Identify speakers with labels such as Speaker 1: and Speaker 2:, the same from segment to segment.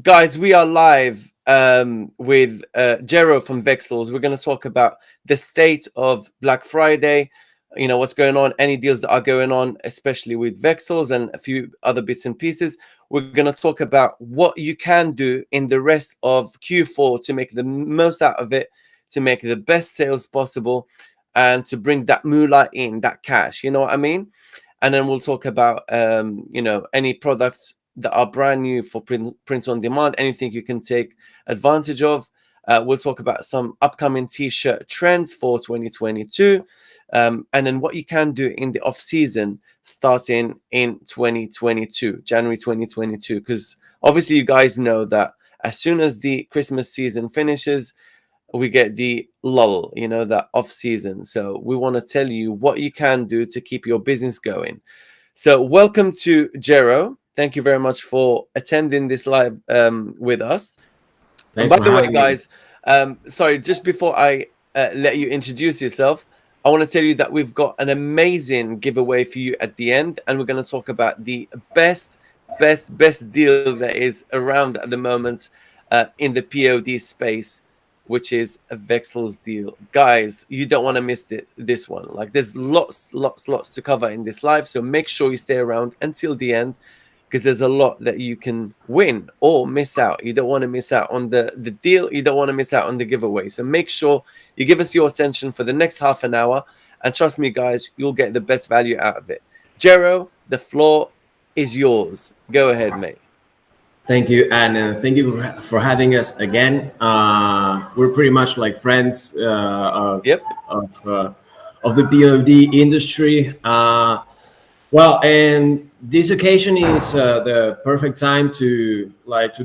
Speaker 1: Guys, we are live with Jero from Vexils. We're going to talk about the state of Black Friday, what's going on, any deals that are going on, especially with Vexils and a few other bits and pieces. We're going to talk about what you can do in the rest of Q4 to make the most out of it, to make the best sales possible, and to bring that moolah in, that cash, you know what I mean? And then we'll talk about any products that are brand new for print on demand, anything you can take advantage of. We'll talk about some upcoming t-shirt trends for 2022, and then what you can do in the off season starting in 2022, January 2022, because obviously you guys know that as soon as the Christmas season finishes, we get the lull, that off season. So we want to tell you what you can do to keep your business going. So welcome to Jero. Thank you very much for attending this live with us. And
Speaker 2: Thanks
Speaker 1: by
Speaker 2: for
Speaker 1: the way,
Speaker 2: having me.
Speaker 1: guys, sorry, just before I let you introduce yourself, I want to tell you that we've got an amazing giveaway for you at the end, and we're going to talk about the best deal that is around at the moment in the POD space, which is a Vexels deal. Guys, you don't want to miss this one. Like, there's lots to cover in this live, so make sure you stay around until the end, because there's a lot that you can win or miss out. You don't want to miss out on the deal. You don't want to miss out on the giveaway. So make sure you give us your attention for the next half an hour. And trust me, guys, you'll get the best value out of it. Jero, the floor is yours. Go ahead, mate.
Speaker 2: Thank you, and thank you for having us again. We're pretty much like friends
Speaker 1: Yep.
Speaker 2: of, uh, of the POD industry. And this occasion is the perfect time to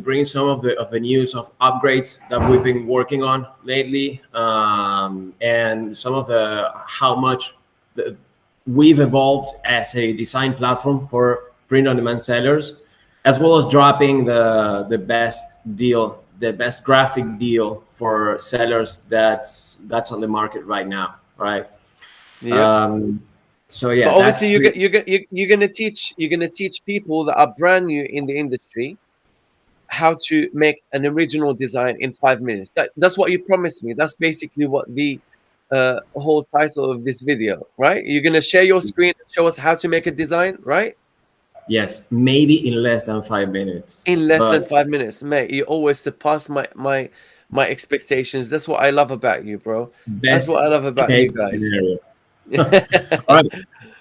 Speaker 2: bring some of the news of upgrades that we've been working on lately, and some of the how much we've evolved as a design platform for print-on-demand sellers, as well as dropping the best deal, the best graphic deal for sellers that's on the market right now, right?
Speaker 1: Yep.
Speaker 2: Um, so yeah,
Speaker 1: But
Speaker 2: that's
Speaker 1: obviously,
Speaker 2: pretty.
Speaker 1: you're gonna teach people that are brand new in the industry how to make an original design in 5 minutes. That's what you promised me. That's basically what the whole title of this video, right? You're gonna share your screen and show us how to make a design, right?
Speaker 2: Yes, maybe in less than 5 minutes,
Speaker 1: In less than
Speaker 2: but
Speaker 1: 5 minutes, mate. You always surpass my expectations. That's what I love about you, bro. That's
Speaker 2: best
Speaker 1: what I love about you
Speaker 2: case
Speaker 1: guys.
Speaker 2: scenario. All right.
Speaker 1: All right,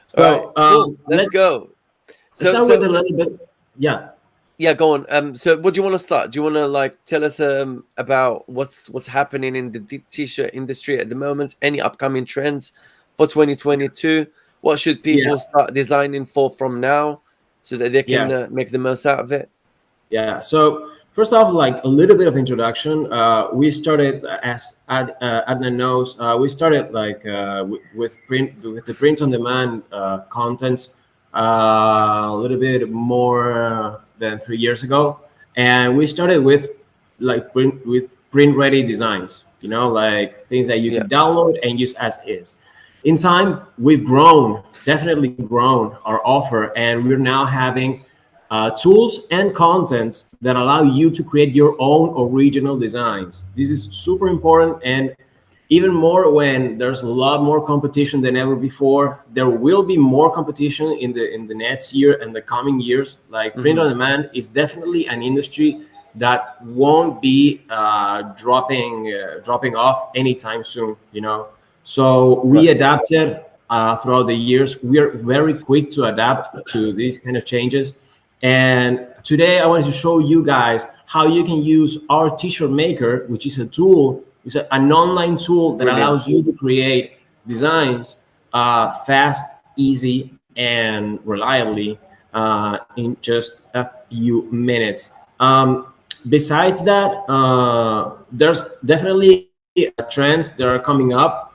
Speaker 2: So
Speaker 1: cool. Let's go.
Speaker 2: let's
Speaker 1: So
Speaker 2: start with
Speaker 1: so
Speaker 2: a little bit. Yeah,
Speaker 1: Yeah, go on. So what do you want to start? Do you want to like tell us about what's happening in the t-shirt industry at the moment? Any upcoming trends for 2022? What should
Speaker 2: yeah,
Speaker 1: people start designing for from now so that they can
Speaker 2: yes.
Speaker 1: make the most out of it?
Speaker 2: Yeah. So first off, like a little bit of introduction. We started as Adnan knows. We started like with the print on demand contents a little bit more than 3 years ago, and we started with like print ready designs. You know, like things that you
Speaker 1: Yeah.
Speaker 2: could download and use as is. In time, we've grown, definitely grown our offer, and we're now having tools and contents that allow you to create your own original designs. This is super important, and even more when there's a lot more competition than ever before. There will be more competition in the next year and the coming years. Like print
Speaker 1: Hmm.
Speaker 2: on demand is definitely an industry that won't be dropping off anytime soon. You know, so we
Speaker 1: Right.
Speaker 2: adapted throughout the years. We are very quick to adapt to these kind of changes. And today I wanted to show you guys how you can use our t-shirt maker, which is a tool, an online tool that
Speaker 1: Brilliant.
Speaker 2: allows you to create designs fast, easy, and reliably in just a few minutes. Besides that, there's definitely trends that are coming up,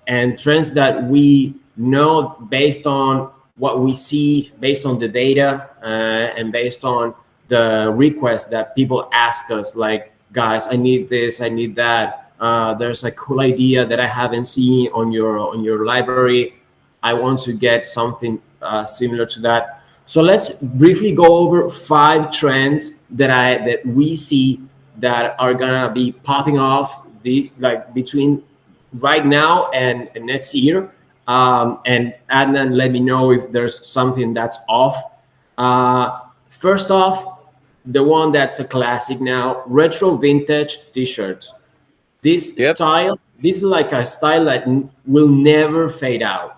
Speaker 2: and trends that we know based on what we see, based on the data, and based on the requests that people ask us, like, guys, I need this, I need that. There's a cool idea that I haven't seen on your library. I want to get something similar to that. So let's briefly go over 5 trends that we see that are gonna be popping off these like between right now and next year. And Adnan, let me know if there's something that's off. First off, the one that's a classic now, retro vintage t-shirts. This
Speaker 1: Yep.
Speaker 2: style, this is like a style that will never fade out.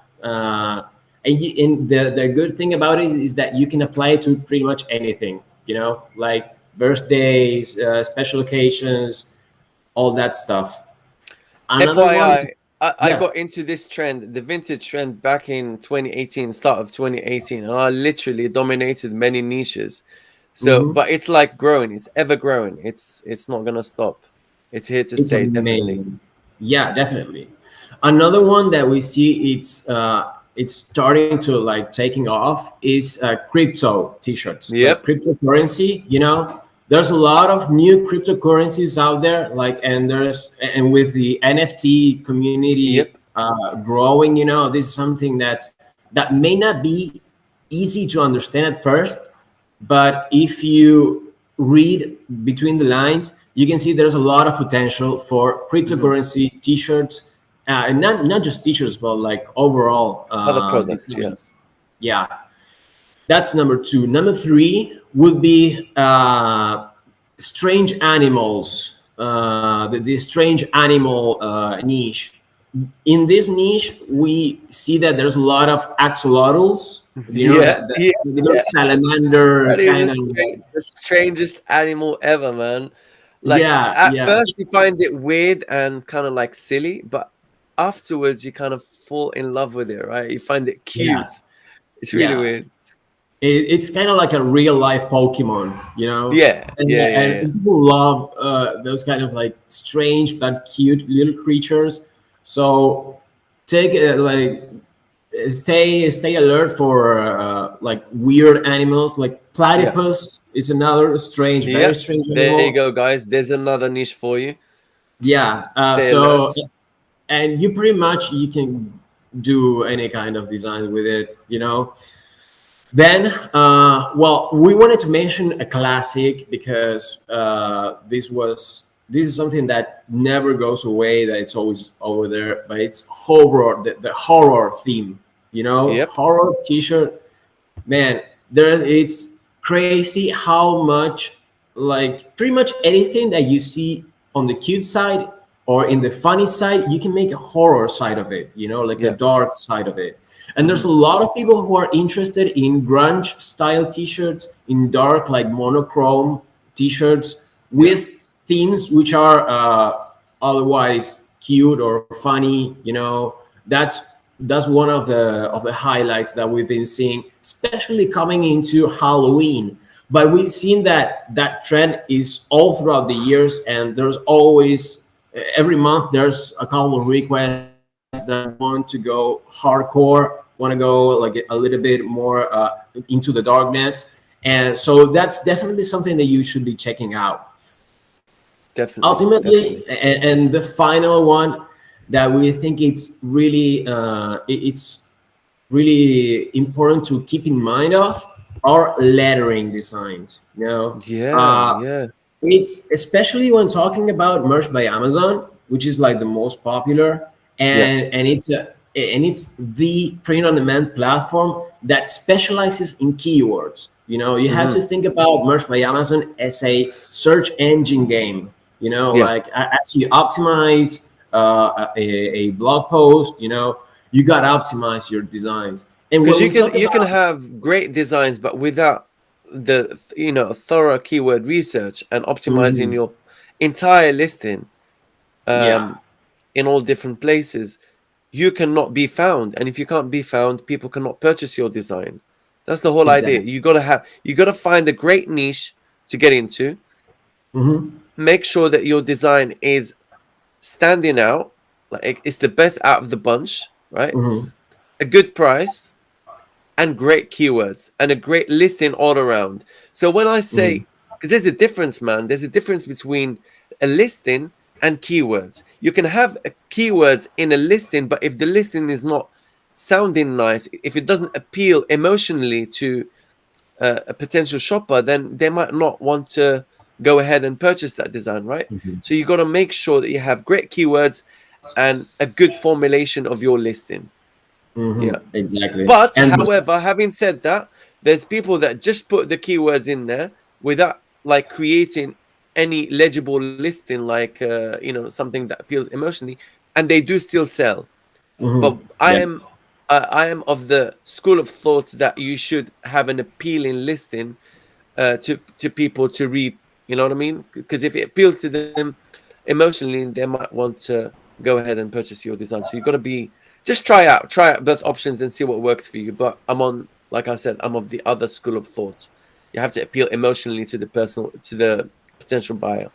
Speaker 2: And the good thing about it is that you can apply it to pretty much anything, like birthdays, special occasions, all that stuff. Another one,
Speaker 1: FYI, I
Speaker 2: yeah.
Speaker 1: got into this trend, the vintage trend, back in 2018, start of 2018, and I literally dominated many niches. So,
Speaker 2: Mhm.
Speaker 1: but it's like growing, it's ever growing. It's not gonna stop. It's here to
Speaker 2: It's
Speaker 1: stay, definitely.
Speaker 2: amazing. Yeah, definitely. Another one that we see it's starting to like taking off is crypto t-shirts, like
Speaker 1: Yep,
Speaker 2: cryptocurrency. There's a lot of new cryptocurrencies out there, like and with the NFT community
Speaker 1: yep.
Speaker 2: growing, this is something that may not be easy to understand at first, but if you read between the lines, you can see there's a lot of potential for
Speaker 1: Hmm.
Speaker 2: cryptocurrency t-shirts, and not just t-shirts, but like overall
Speaker 1: Other products, yeah.
Speaker 2: designs. Yeah, that's number two. Number three would be strange animals. The strange animal niche. In this niche, we see that there's a lot of axolotls.
Speaker 1: Yeah,
Speaker 2: That
Speaker 1: yeah, yeah.
Speaker 2: salamander
Speaker 1: That is
Speaker 2: kind of.
Speaker 1: the strangest animal ever, man. Like
Speaker 2: Yeah,
Speaker 1: at
Speaker 2: yeah,
Speaker 1: first you find it weird and kind of like silly, but afterwards you kind of fall in love with it, right? You find it
Speaker 2: yeah,
Speaker 1: cute. It's really
Speaker 2: yeah.
Speaker 1: weird.
Speaker 2: It's kind of like a real life Pokemon,
Speaker 1: Yeah, yeah, yeah,
Speaker 2: and
Speaker 1: yeah.
Speaker 2: people love those kind of like strange but cute little creatures. So take like stay alert for like weird animals, like
Speaker 1: Yeah.
Speaker 2: platypus is another strange, very
Speaker 1: Yep.
Speaker 2: strange
Speaker 1: There you
Speaker 2: animal.
Speaker 1: go, guys. There's another niche for you.
Speaker 2: Yeah.
Speaker 1: Stay
Speaker 2: So
Speaker 1: alert.
Speaker 2: and you pretty much you can do any kind of design with it. Then, well, we wanted to mention a classic because this is something that never goes away. That it's always over there, but it's horror, the horror theme.
Speaker 1: Yep.
Speaker 2: Horror T-shirt. Man, it's crazy how much, like pretty much anything that you see on the cute side or in the funny side, you can make a horror side of it, like a
Speaker 1: Yep.
Speaker 2: dark side of it. And there's
Speaker 1: Hmm.
Speaker 2: a lot of people who are interested in grunge style t-shirts, in dark, like monochrome t-shirts
Speaker 1: Yeah.
Speaker 2: with themes which are otherwise cute or funny. That's one of the highlights that we've been seeing, especially coming into Halloween. But we've seen that trend is all throughout the years, and there's always every month there's a couple of requests that want to go hardcore, want to go like a little bit more into the darkness, and so that's definitely something that you should be checking out.
Speaker 1: Definitely.
Speaker 2: Ultimately,
Speaker 1: Definitely.
Speaker 2: and the final one that we think it's really important to keep in mind of are lettering designs.
Speaker 1: Yeah. Yeah.
Speaker 2: It's especially when talking about merch by Amazon, which is like the most popular,
Speaker 1: Yeah.
Speaker 2: and it's the print on demand platform that specializes in keywords. You have to
Speaker 1: Hmm.
Speaker 2: think about merch by Amazon as a search engine game.
Speaker 1: Yeah.
Speaker 2: Like as you optimize a blog post, you got to optimize your designs. And
Speaker 1: Because
Speaker 2: when
Speaker 1: you
Speaker 2: we
Speaker 1: can
Speaker 2: talk
Speaker 1: you can
Speaker 2: about,
Speaker 1: have great designs, but without the thorough keyword research and optimizing
Speaker 2: Mhm.
Speaker 1: your entire listing
Speaker 2: Yeah,
Speaker 1: um, in all different places, you cannot be found. And if you can't be found, people cannot purchase your design. That's the whole idea.
Speaker 2: exactly.
Speaker 1: You gotta find a great niche to get into.
Speaker 2: Hmm.
Speaker 1: Make sure that your design is standing out, like it's the best out of the bunch, right?
Speaker 2: Hmm.
Speaker 1: A good price and great keywords and a great listing all around. So when I
Speaker 2: Hmm.
Speaker 1: say, because there's a difference, man, there's a difference between a listing and keywords. You can have keywords in a listing, but if the listing is not sounding nice, if it doesn't appeal emotionally to a potential shopper, then they might not want to go ahead and purchase that design, right?
Speaker 2: Mhm.
Speaker 1: So you got to make sure that you have great keywords and a good formulation of your listing. Yeah.
Speaker 2: Exactly.
Speaker 1: But
Speaker 2: And
Speaker 1: however, having said that, there's people that just put the keywords in there without like creating any legible listing, like something that appeals emotionally, and they do still sell. But I
Speaker 2: yeah.
Speaker 1: am I am of the school of thought that you should have an appealing listing to people to read. You know what I mean? Because if it appeals to them emotionally, they might want to go ahead and purchase your design. So you got to be just try out both options and see what works for you. But like I said, I'm of the other school of thought. You have to appeal emotionally to the potential buyer.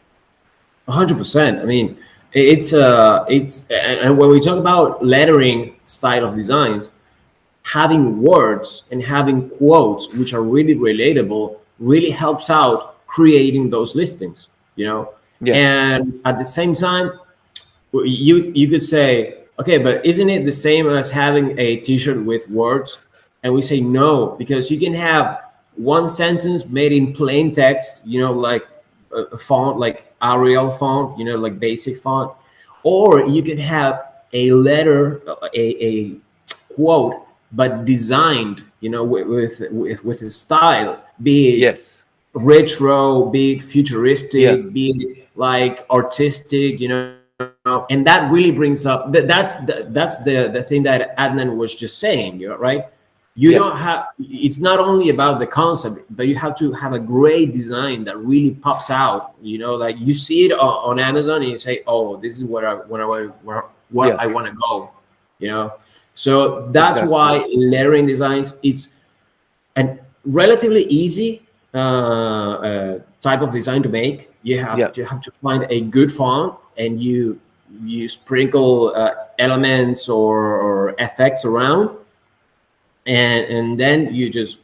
Speaker 2: 100%. I mean, it's and when we talk about lettering style of designs, having words and having quotes which are really relatable really helps out creating those listings. You know,
Speaker 1: Yeah,
Speaker 2: and at the same time, you could say, okay, but isn't it the same as having a T-shirt with words? And we say no, because you can have one sentence made in plain text, like a font like Arial font, like basic font, or you can have a letter, a quote, but designed, with a style, be it
Speaker 1: yes,
Speaker 2: retro, be it
Speaker 1: yeah,
Speaker 2: futuristic, be it like artistic, and that really brings up that's the thing that Adnan was just saying, right? You don't
Speaker 1: yeah,
Speaker 2: have, it's not only about the concept, but you have to have a great design that really pops out, like you see it on Amazon and you say, oh, this is where
Speaker 1: yeah,
Speaker 2: I want to go, you know so that's
Speaker 1: exactly.
Speaker 2: why lettering designs, it's a relatively easy type of design to make. You have
Speaker 1: Yeah,
Speaker 2: to have to find a good font, and you sprinkle elements or effects around, and then you just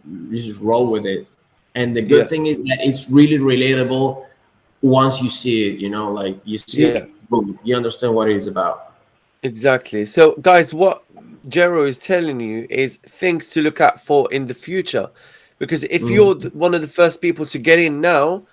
Speaker 2: roll with it. And the
Speaker 1: yeah,
Speaker 2: good thing is that it's really relatable once you see it. Like you see
Speaker 1: yeah.
Speaker 2: it, boom, you understand what it is about.
Speaker 1: Exactly. So, guys, what Jero is telling you is things to look out for in the future. Because if you're
Speaker 2: Mhm.
Speaker 1: one of the first people to get in now,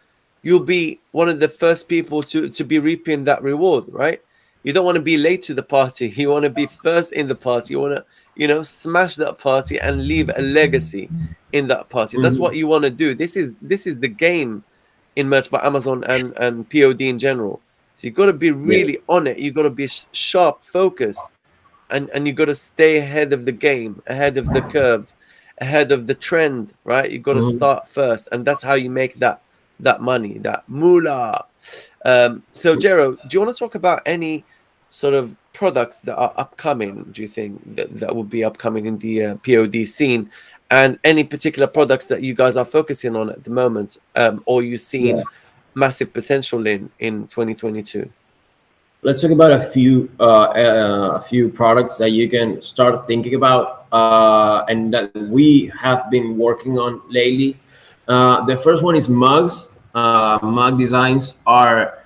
Speaker 1: you'll be one of the first people to be reaping that reward, right? You don't want to be late to the party. You want to be first in the party. You want to, smash that party and leave a legacy in that party. That's what
Speaker 2: Mhm.
Speaker 1: you want to do. This is the game in Merch by Amazon and POD in general. So you got to be
Speaker 2: Yeah.
Speaker 1: really on it. You got to be sharp, focused, and you got to stay ahead of the game, ahead of the curve, ahead of the trend, right? You got to
Speaker 2: Mhm.
Speaker 1: start first, and that's how you make that money, that moolah. So, Jero, do you want to talk about any sort of products that are upcoming? Do you think that will be upcoming in the POD scene, and any particular products that you guys are focusing on at the moment, or you seen
Speaker 2: Yes.
Speaker 1: massive potential in 2022?
Speaker 2: Let's talk about a few products that you can start thinking about, and that we have been working on lately. The first one is mugs. Mug designs are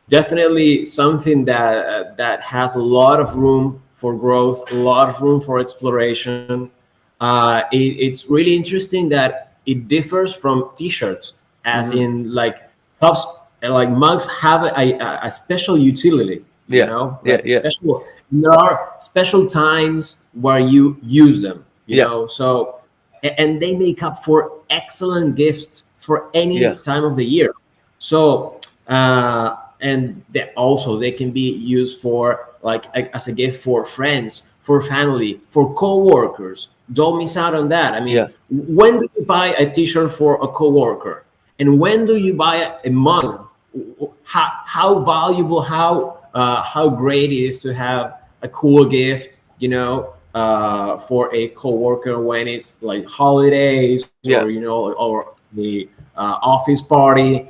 Speaker 2: definitely something that has a lot of room for growth, a lot of room for exploration. It's really interesting that it differs from t-shirts, as
Speaker 1: Hmm.
Speaker 2: in like cups, like mugs have a special utility,
Speaker 1: Yeah, yeah,
Speaker 2: like a
Speaker 1: yeah,
Speaker 2: special, there are special times where you use them,
Speaker 1: yeah,
Speaker 2: so and they make up for excellent gifts for any
Speaker 1: yeah,
Speaker 2: time of the year. So and they can be used for like as a gift for friends, for family, for co-workers. Don't miss out on that. I mean,
Speaker 1: yeah,
Speaker 2: when do you buy a t-shirt for a co-worker, and when do you buy a mug? How valuable, how great it is to have a cool gift, for a coworker when it's like holidays, or
Speaker 1: yeah.
Speaker 2: or the office party.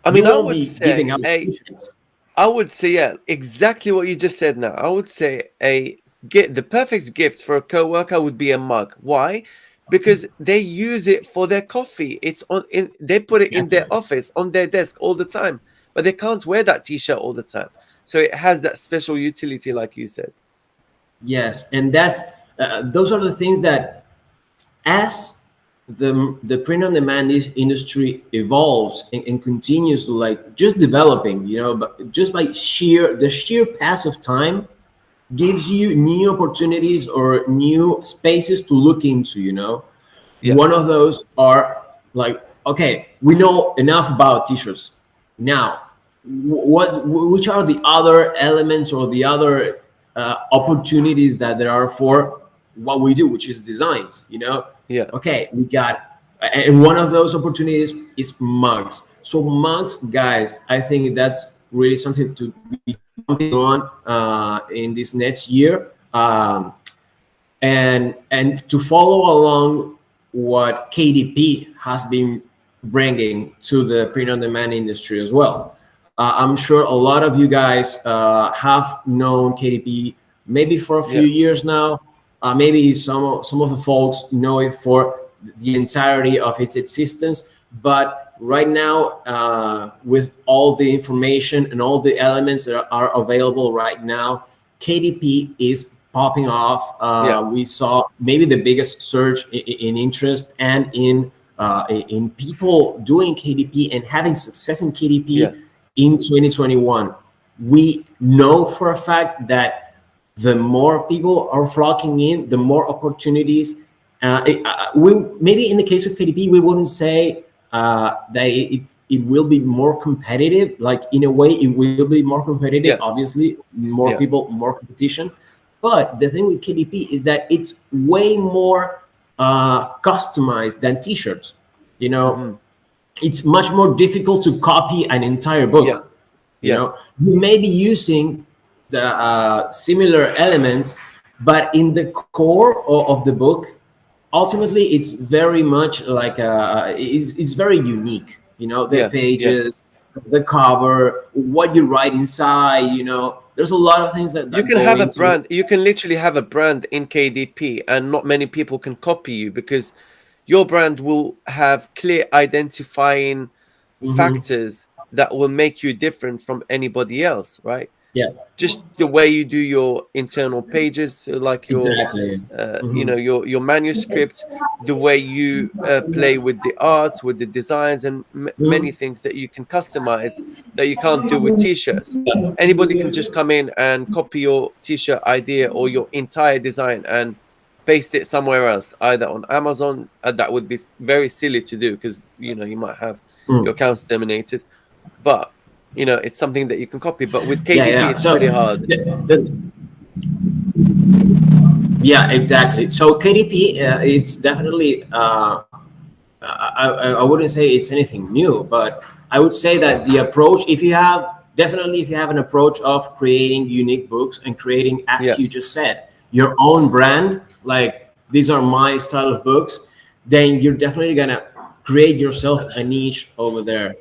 Speaker 1: I
Speaker 2: You
Speaker 1: mean,
Speaker 2: won't be giving out t-shirts.
Speaker 1: I would say, yeah, exactly what you just said. Now, I would say the perfect gift for a coworker would be a mug. Why? Because they use it for their coffee. They put it in their
Speaker 2: Definitely.
Speaker 1: office on their desk all the time, but they can't wear that t-shirt all the time. So it has that special utility, like you said.
Speaker 2: Yes, and those are the things that, as the print on demand industry evolves and continues to like just developing, but just by sheer pass of time gives you new opportunities or new spaces to look into,
Speaker 1: Yeah.
Speaker 2: one of those are like, okay, we know enough about t-shirts. Now, which are the other elements or the other opportunities that there are for what we do, which is designs,
Speaker 1: Yeah.
Speaker 2: okay, we got, and one of those opportunities is mugs. So mugs, guys, I think that's really something to be jumping on in this next year. And to follow along what KDP has been bringing to the print-on-demand industry as well. I'm sure a lot of you guys have known KDP maybe for a few
Speaker 1: Yeah.
Speaker 2: years now. Maybe some of the folks know it for the entirety of its existence. But right now, with all the information and all the elements that are available right now, KDP is popping off.
Speaker 1: Yeah.
Speaker 2: We saw maybe the biggest surge in interest and in people doing KDP and having success in
Speaker 1: Yeah.
Speaker 2: KDP in 2021. We know for a fact that the more people are flocking in, the more opportunities. We maybe in the case of KDP, we wouldn't say that it will be more competitive. Like in a way, it will be more competitive.
Speaker 1: Yeah.
Speaker 2: Obviously, more
Speaker 1: Yeah.
Speaker 2: people, more competition. But the thing with KDP is that it's way more customized than T-shirts. You know,
Speaker 1: Hmm.
Speaker 2: it's much more difficult to copy an entire
Speaker 1: Yeah.
Speaker 2: book.
Speaker 1: Yeah.
Speaker 2: You may be using the similar elements, but in the core of the book, ultimately it's very much like it's very unique. The
Speaker 1: Yeah. Yeah.
Speaker 2: pages, the cover, what you write inside. There's a lot of things that,
Speaker 1: You
Speaker 2: that
Speaker 1: can
Speaker 2: go
Speaker 1: have a
Speaker 2: into.
Speaker 1: brand. You can literally have a brand in KDP, and not many people can copy you because your brand will have clear identifying
Speaker 2: Hmm.
Speaker 1: factors that will make you different from anybody else, right?
Speaker 2: Yeah,
Speaker 1: Just the way you do your internal pages, so like your
Speaker 2: exactly. Hmm.
Speaker 1: your manuscript, the way you play with the arts, with the designs, and many things that you can customize that you can't do with t-shirts. Anybody can just come in and copy your t-shirt idea or your entire design and paste it somewhere else, either on Amazon. That would be very silly to do because you might have your
Speaker 2: Mm.
Speaker 1: accounts terminated, but it's something that you can copy. But with
Speaker 2: Yeah,
Speaker 1: KDP
Speaker 2: yeah.
Speaker 1: it's pretty
Speaker 2: So,
Speaker 1: hard.
Speaker 2: yeah, exactly. So KDP, it's definitely. I wouldn't say it's anything new, but I would say that the approach, if you have an approach of creating unique books and creating, as
Speaker 1: Yeah.
Speaker 2: you just said, your own brand, like these are my style of books, then you're definitely gonna create yourself a niche over there.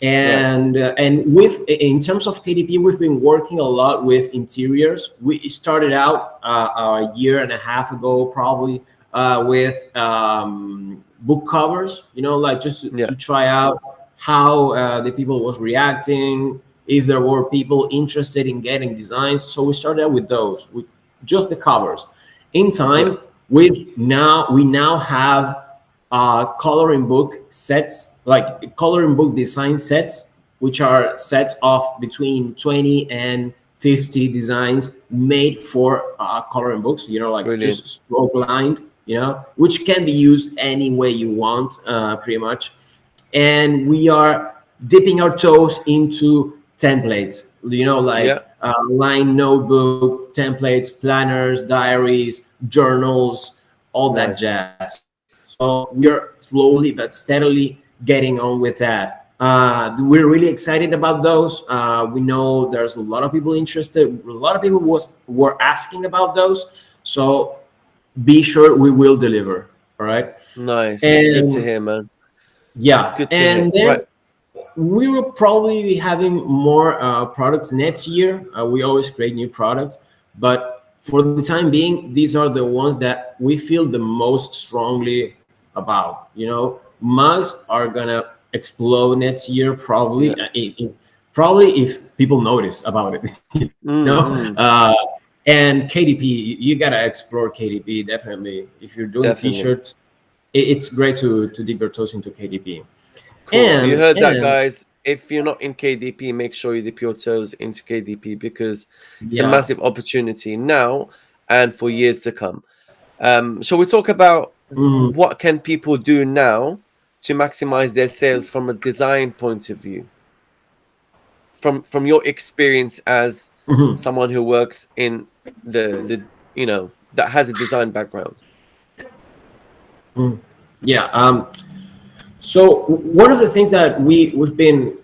Speaker 1: Right.
Speaker 2: And with in terms of KDP, we've been working a lot with interiors. We started out a year and a half ago, probably, with book covers. Like just
Speaker 1: Yeah.
Speaker 2: to try out how the people was reacting, if there were people interested in getting designs. So we started out with those, with just the covers. In
Speaker 1: Yeah.
Speaker 2: time, we now have coloring book sets, like coloring book design sets, which are sets of between 20 and 50 designs made for coloring books, like
Speaker 1: Brilliant.
Speaker 2: just stroke lined, which can be used any way you want, pretty much. And we are dipping our toes into templates,
Speaker 1: Yeah.
Speaker 2: like line notebook templates, planners, diaries, journals, all that
Speaker 1: Nice.
Speaker 2: jazz. So we are slowly but steadily getting on with that. We're really excited about those. We know there's a lot of people interested. A lot of people were asking about those. So be sure we will deliver. All right.
Speaker 1: Nice. Good to
Speaker 2: And
Speaker 1: hear, man.
Speaker 2: yeah,
Speaker 1: Good to hear.
Speaker 2: and then
Speaker 1: Right.
Speaker 2: we will probably be having more products next year. We always create new products, but for the time being, these are the ones that we feel the most strongly about. Mugs are gonna explode next year, probably.
Speaker 1: Yeah.
Speaker 2: Probably if people notice about it, you know.
Speaker 1: Mm.
Speaker 2: And KDP, you gotta explore KDP definitely. If you're doing
Speaker 1: Definitely.
Speaker 2: t-shirts, it's great to dip your toes into KDP.
Speaker 1: Cool. You heard that,
Speaker 2: And
Speaker 1: guys. If you're not in KDP, make sure you dip your toes into KDP because it's a
Speaker 2: yeah.
Speaker 1: massive opportunity now and for years to come. Shall we talk about
Speaker 2: Mhm.
Speaker 1: what can people do now to maximize their sales from a design point of view? From your experience as
Speaker 2: Mhm.
Speaker 1: someone who works in the that has a design background.
Speaker 2: Mhm. Yeah. So one of the things that we've been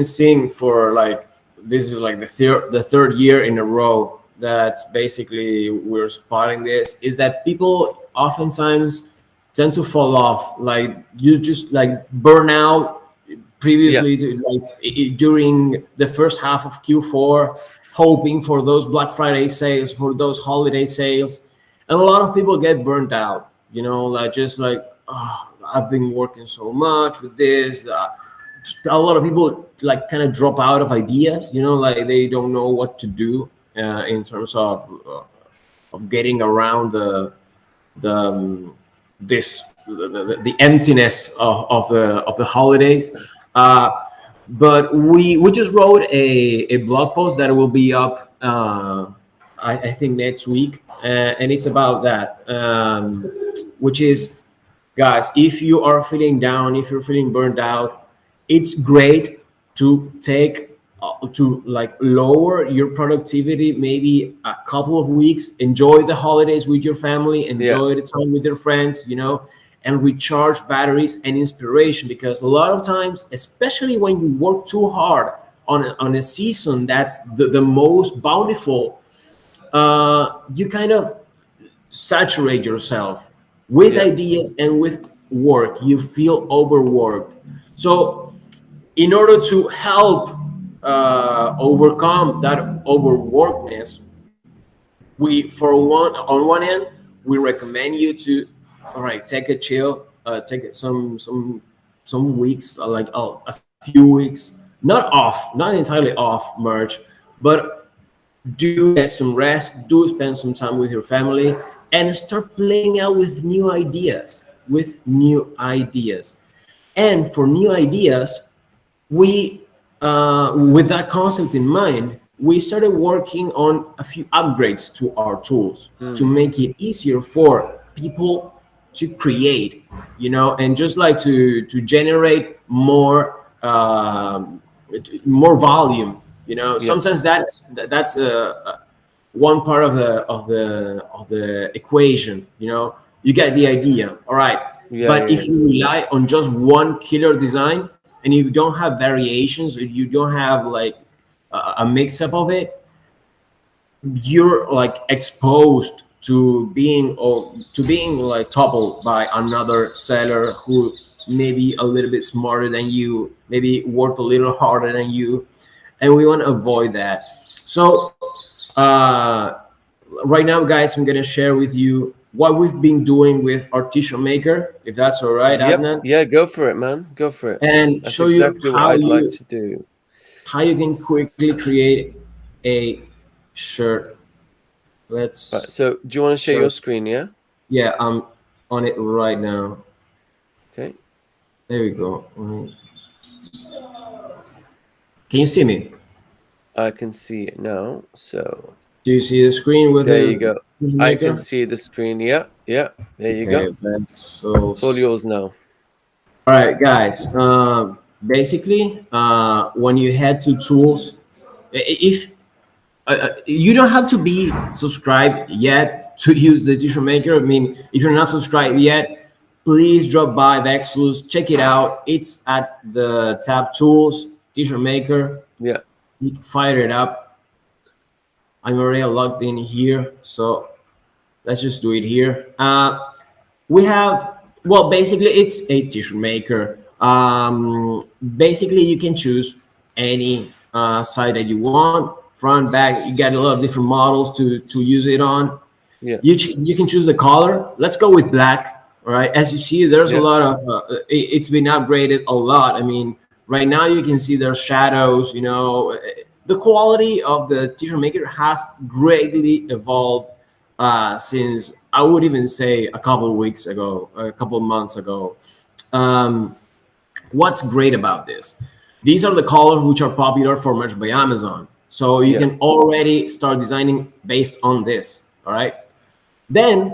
Speaker 2: seeing for like, this is like the third year in a row that's basically we're spotting this, is that people oftentimes tend to fall off. Like you just like burn out
Speaker 1: Yeah,
Speaker 2: previously like during the first half of Q4, hoping for those Black Friday sales, for those holiday sales, and a lot of people get burnt out. Like just like, oh, I've been working so much with this. A lot of people like kind of drop out of ideas. Like they don't know what to do in terms of getting around the this the emptiness of the holidays. Uh, but we just wrote a blog post that will be up, I think next week, and it's about that, which is, guys, if you are feeling down, if you're feeling burned out, it's great to take to like lower your productivity maybe a couple of weeks, enjoy the holidays with your family,
Speaker 1: yeah,
Speaker 2: enjoy the time with your friends, and recharge batteries and inspiration, because a lot of times, especially when you work too hard on a season that's the most bountiful, you kind of saturate yourself with
Speaker 1: yeah,
Speaker 2: ideas and with work. You feel overworked. So, in order to help overcome that overworkedness, we on one end, we recommend you to, all right, take a chill, take some weeks, like a few weeks, not off, not entirely off merch, but do get some rest, do spend some time with your family, and start playing out with new ideas. And for new ideas, we with that concept in mind, we started working on a few upgrades to our tools to
Speaker 1: mm,
Speaker 2: make it easier for people to create, and just like to generate more volume.
Speaker 1: yeah,
Speaker 2: Sometimes that's one part of the equation. You get the idea, all right.
Speaker 1: yeah,
Speaker 2: But
Speaker 1: yeah,
Speaker 2: if you rely on just one killer design, and you don't have variations, or you don't have like a mix up of it, you're like exposed to being like toppled by another seller who maybe a little bit smarter than you, maybe worked a little harder than you, and we want to avoid that. So uh, right now, guys, I'm gonna share with you what we've been doing with our t-shirt maker, if that's all right,
Speaker 1: yep,
Speaker 2: Adnan,
Speaker 1: yeah. Go for it, man. Go for it.
Speaker 2: and
Speaker 1: That's
Speaker 2: show you
Speaker 1: exactly what I'd like to do.
Speaker 2: how you can quickly create a shirt.
Speaker 1: Right.
Speaker 2: Let's
Speaker 1: So, do you want to share
Speaker 2: show.
Speaker 1: your screen? Yeah.
Speaker 2: Yeah, I'm on it right now.
Speaker 1: Okay.
Speaker 2: There we go. Can you see me?
Speaker 1: I can see it now. So
Speaker 2: Do you see the screen with
Speaker 1: there you
Speaker 2: the
Speaker 1: go.
Speaker 2: vision
Speaker 1: I can
Speaker 2: maker?
Speaker 1: see the screen. Yeah. Yeah. There you
Speaker 2: Okay,
Speaker 1: go. It's all
Speaker 2: Vexels.
Speaker 1: yours now.
Speaker 2: All right, guys. Basically, when you head to tools, if you don't have to be subscribed yet to use the t-shirt maker. I mean, if you're not subscribed yet, please drop by Vexels, check it out. It's at the tab tools, t-shirt maker.
Speaker 1: Yeah.
Speaker 2: You can fire it up. I'm already logged in here, so let's just do it here. We have, well, basically it's a t-shirt maker. Basically, you can choose any side that you want, front, back. You got a lot of different models to use it on.
Speaker 1: Yeah.
Speaker 2: You can choose the color. Let's go with black. All right. As you see, there's a
Speaker 1: Yeah.
Speaker 2: lot of it's been upgraded a lot. I mean, right now you can see there's shadows. The quality of the t-shirt maker has greatly evolved since I would even say a couple of weeks ago, a couple of months ago. Um, what's great about this? These are the colors which are popular for merch by Amazon. So you
Speaker 1: Yeah.
Speaker 2: can already start designing based on this. All right. Then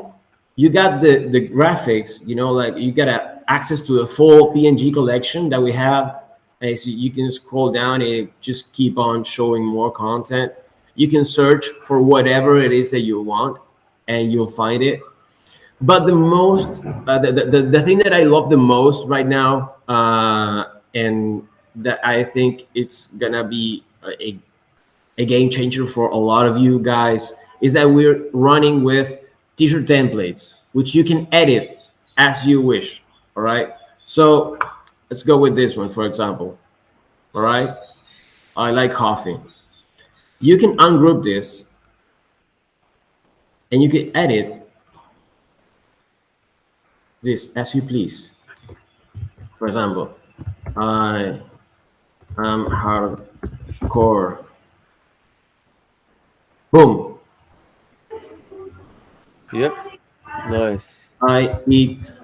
Speaker 2: you got the graphics, like you got access to the full PNG collection that we have. And so you can scroll down and just keep on showing more content. You can search for whatever it is that you want and you'll find it. But the most, the thing that I love the most right now, and that I think it's gonna be a game changer for a lot of you guys, is that we're running with t-shirt templates, which you can edit as you wish. All right. So let's go with this one, for example. All right. I like coffee. You can ungroup this and you can edit this as you please. For example, I am hardcore. Boom.
Speaker 1: Yep. Nice.
Speaker 2: I eat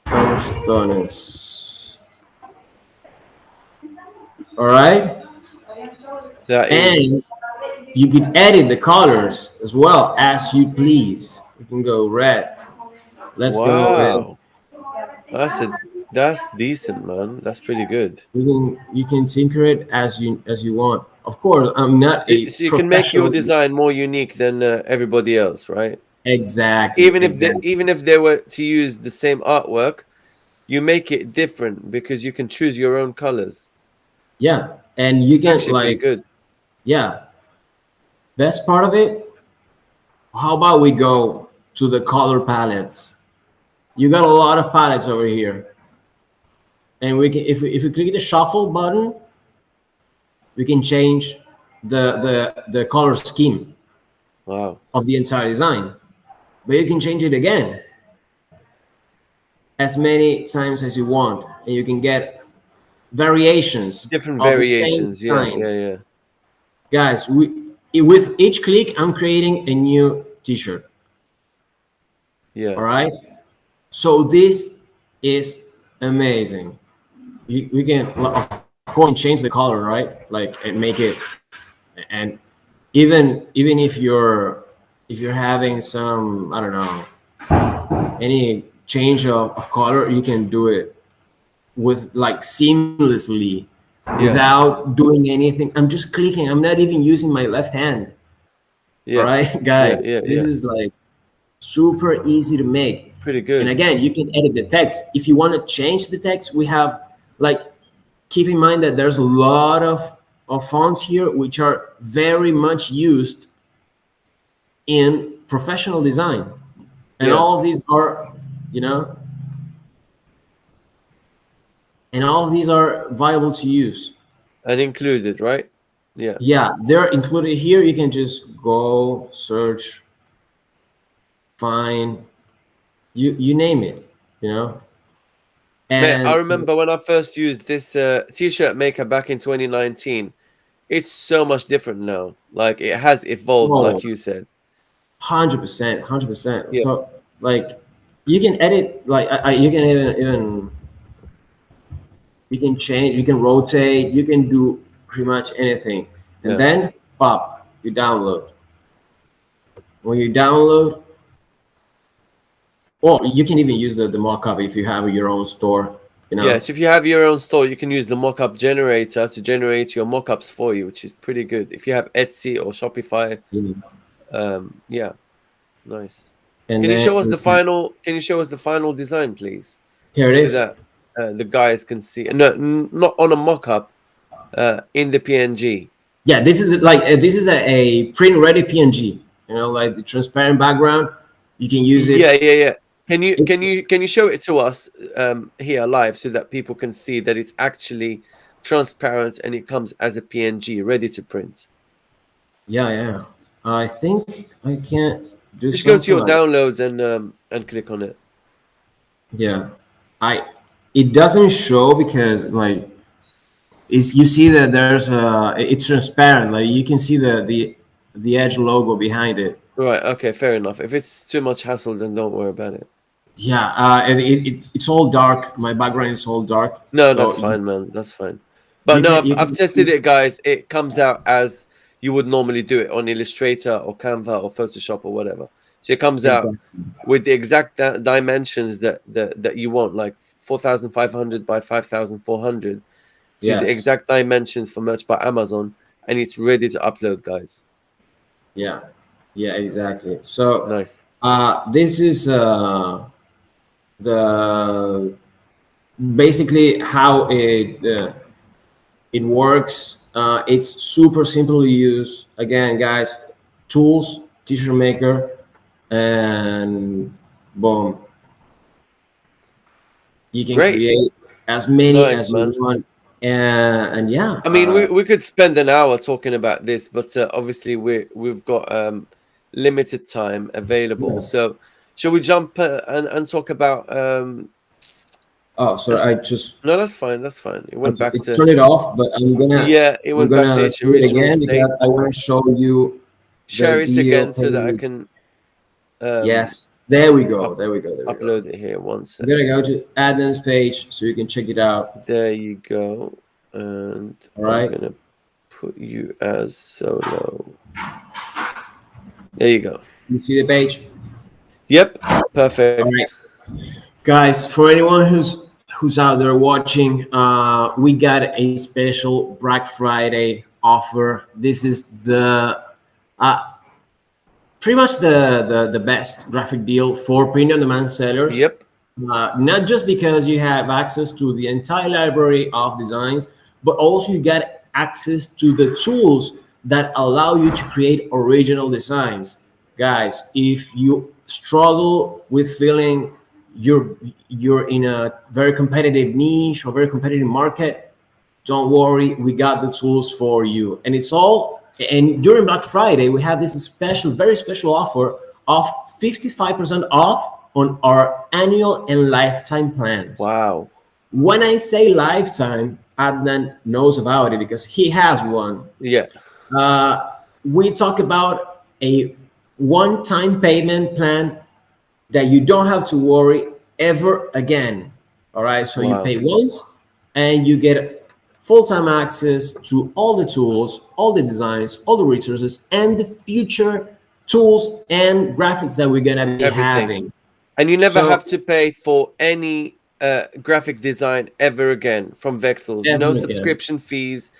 Speaker 2: tostones. All right.
Speaker 1: That is
Speaker 2: And you can edit the colors as well as you please. You can go red. Let's go with,
Speaker 1: wow. That's a that's decent, man. That's pretty good.
Speaker 2: you can tinker it as you want. Of course, I'm not a
Speaker 1: So you can make your
Speaker 2: professional.
Speaker 1: design more unique than everybody else, right?
Speaker 2: Exactly, exactly.
Speaker 1: Even if they were to use the same artwork, you make it different because you can choose your own colors.
Speaker 2: Yeah, and you
Speaker 1: It's
Speaker 2: can
Speaker 1: actually pretty
Speaker 2: like,
Speaker 1: good.
Speaker 2: yeah. Best part of it. How about we go to the color palettes? You got a lot of palettes over here, and we can if we click the shuffle button, we can change the color scheme
Speaker 1: Wow.
Speaker 2: of the entire design. But you can change it again as many times as you want, and you can get variations
Speaker 1: Different
Speaker 2: of the same
Speaker 1: variations. Yeah,
Speaker 2: design.
Speaker 1: yeah, yeah.
Speaker 2: Guys, with each click, I'm creating a new T-shirt.
Speaker 1: Yeah.
Speaker 2: All right. So this is amazing. We can, of course, change the color, right? Like, and make it, and even if you're having some, I don't know, any change of color, you can do it with like seamlessly
Speaker 1: Yeah.
Speaker 2: without doing anything. I'm just clicking. I'm not even using my left hand. All
Speaker 1: Yeah.
Speaker 2: right,
Speaker 1: Yeah.
Speaker 2: guys,
Speaker 1: Yeah.
Speaker 2: this
Speaker 1: Yeah.
Speaker 2: is like super easy to make.
Speaker 1: Pretty
Speaker 2: And
Speaker 1: good.
Speaker 2: again, you can edit the text. If you want to change the text, we have, like, keep in mind that there's a lot of fonts here which are very much used in professional design. And
Speaker 1: Yeah.
Speaker 2: all of these are, you know, and all of these are viable to use.
Speaker 1: And included, right? Yeah.
Speaker 2: Yeah, they're included here. You can just go search, find, you name it, you know.
Speaker 1: Man, I
Speaker 2: And
Speaker 1: remember when I first used this t-shirt maker back in 2019. It's so much different now. Like it has evolved,
Speaker 2: oh,
Speaker 1: like you said.
Speaker 2: 100%, 100%.
Speaker 1: Yeah.
Speaker 2: So, like, you can edit, like, you can even you can change, you can rotate, you can do pretty much anything. And
Speaker 1: Yeah.
Speaker 2: then pop, you download. When you download, or you can even use the mockup if you have your own store, you know.
Speaker 1: Yes, if you have your own store, you can use the mockup generator to generate your mockups for you, which is pretty good. If you have Etsy or Shopify,
Speaker 2: Yeah.
Speaker 1: yeah, nice.
Speaker 2: And
Speaker 1: Can you show
Speaker 2: then
Speaker 1: us the final? Can you show us the final design, please,
Speaker 2: here it
Speaker 1: so
Speaker 2: is.
Speaker 1: that the guys can see? No, not on a mockup, in the PNG.
Speaker 2: Yeah, this is like, this is a print ready PNG. You know, like the transparent background. You can use
Speaker 1: Yeah,
Speaker 2: it.
Speaker 1: yeah, yeah.
Speaker 2: It's,
Speaker 1: Can you show it to us here live so that people can see that it's actually transparent and it comes as a PNG ready to print?
Speaker 2: yeah, yeah. I think I can't do
Speaker 1: Just go to
Speaker 2: something
Speaker 1: your
Speaker 2: like,
Speaker 1: downloads and click on it.
Speaker 2: yeah. I It doesn't show because, like, is, you see that there's it's transparent, like you can see the edge logo behind it.
Speaker 1: Right. Okay. Fair enough. If it's too much hassle, then don't worry about it.
Speaker 2: Yeah, and it's all dark. My background is all dark,
Speaker 1: No,
Speaker 2: so
Speaker 1: that's fine, man. That's fine. But
Speaker 2: you
Speaker 1: no,
Speaker 2: can
Speaker 1: I've tested it, guys. It comes out as you would normally do it on Illustrator or Canva or Photoshop or whatever. So it comes out
Speaker 2: exactly.
Speaker 1: with the exact dimensions that you want, like 4,500 by 5,400, which is the
Speaker 2: Yes.
Speaker 1: exact dimensions for merch by Amazon, and it's ready to upload, guys.
Speaker 2: Yeah. Yeah. Exactly. So
Speaker 1: Nice.
Speaker 2: this is the basically how it works. It's super simple to use. Again, guys, tools, t-shirt maker, and boom, you can
Speaker 1: Great.
Speaker 2: create as many
Speaker 1: Nice,
Speaker 2: as you
Speaker 1: man.
Speaker 2: want. And yeah,
Speaker 1: I mean, we could spend an hour talking about this, but obviously we've got limited time available.
Speaker 2: yeah.
Speaker 1: So, shall we jump and talk about?
Speaker 2: Oh, sorry,
Speaker 1: Us-
Speaker 2: I just
Speaker 1: no, that's fine. That's fine. It went back
Speaker 2: it
Speaker 1: to
Speaker 2: turned it off, but
Speaker 1: yeah. It
Speaker 2: I'm
Speaker 1: went back to
Speaker 2: gonna
Speaker 1: its
Speaker 2: do it
Speaker 1: original
Speaker 2: again
Speaker 1: state.
Speaker 2: because I want to show you the
Speaker 1: Share it
Speaker 2: deal
Speaker 1: again so that I
Speaker 2: page.
Speaker 1: can um
Speaker 2: Yes, there we go.
Speaker 1: up,
Speaker 2: There we go. There we go.
Speaker 1: upload it here. One
Speaker 2: I'm gonna
Speaker 1: second.
Speaker 2: go to admins page so you can check it out.
Speaker 1: There you go. And
Speaker 2: All
Speaker 1: I'm
Speaker 2: right.
Speaker 1: gonna put you as solo. There you go.
Speaker 2: You see the page.
Speaker 1: Yep.
Speaker 2: All
Speaker 1: Perfect.
Speaker 2: right, guys. For anyone who's out there watching, we got a special Black Friday offer. This is the uh, pretty much the best graphic deal for print on demand sellers.
Speaker 1: Yep.
Speaker 2: Not just because you have access to the entire library of designs, but also you get access to the tools that allow you to create original designs. Guys, if you struggle with feeling you're in a very competitive niche or very competitive market, don't worry, we got the tools for you. And it's all, and during Black Friday, we have this special, very special offer of 55% off on our annual and lifetime plans.
Speaker 1: Wow.
Speaker 2: When I say lifetime, Adnan knows about it because he has one.
Speaker 1: Yeah.
Speaker 2: We talk about a one-time payment plan that you don't have to worry ever again. All right, so you
Speaker 1: Wow.
Speaker 2: pay once and you get full-time access to all the tools, all the designs, all the resources, and the future tools and graphics that we're gonna be
Speaker 1: Everything.
Speaker 2: having.
Speaker 1: And you never
Speaker 2: So
Speaker 1: have to pay for any graphic design ever again from Vexels. No
Speaker 2: definitely, yeah.
Speaker 1: subscription fees,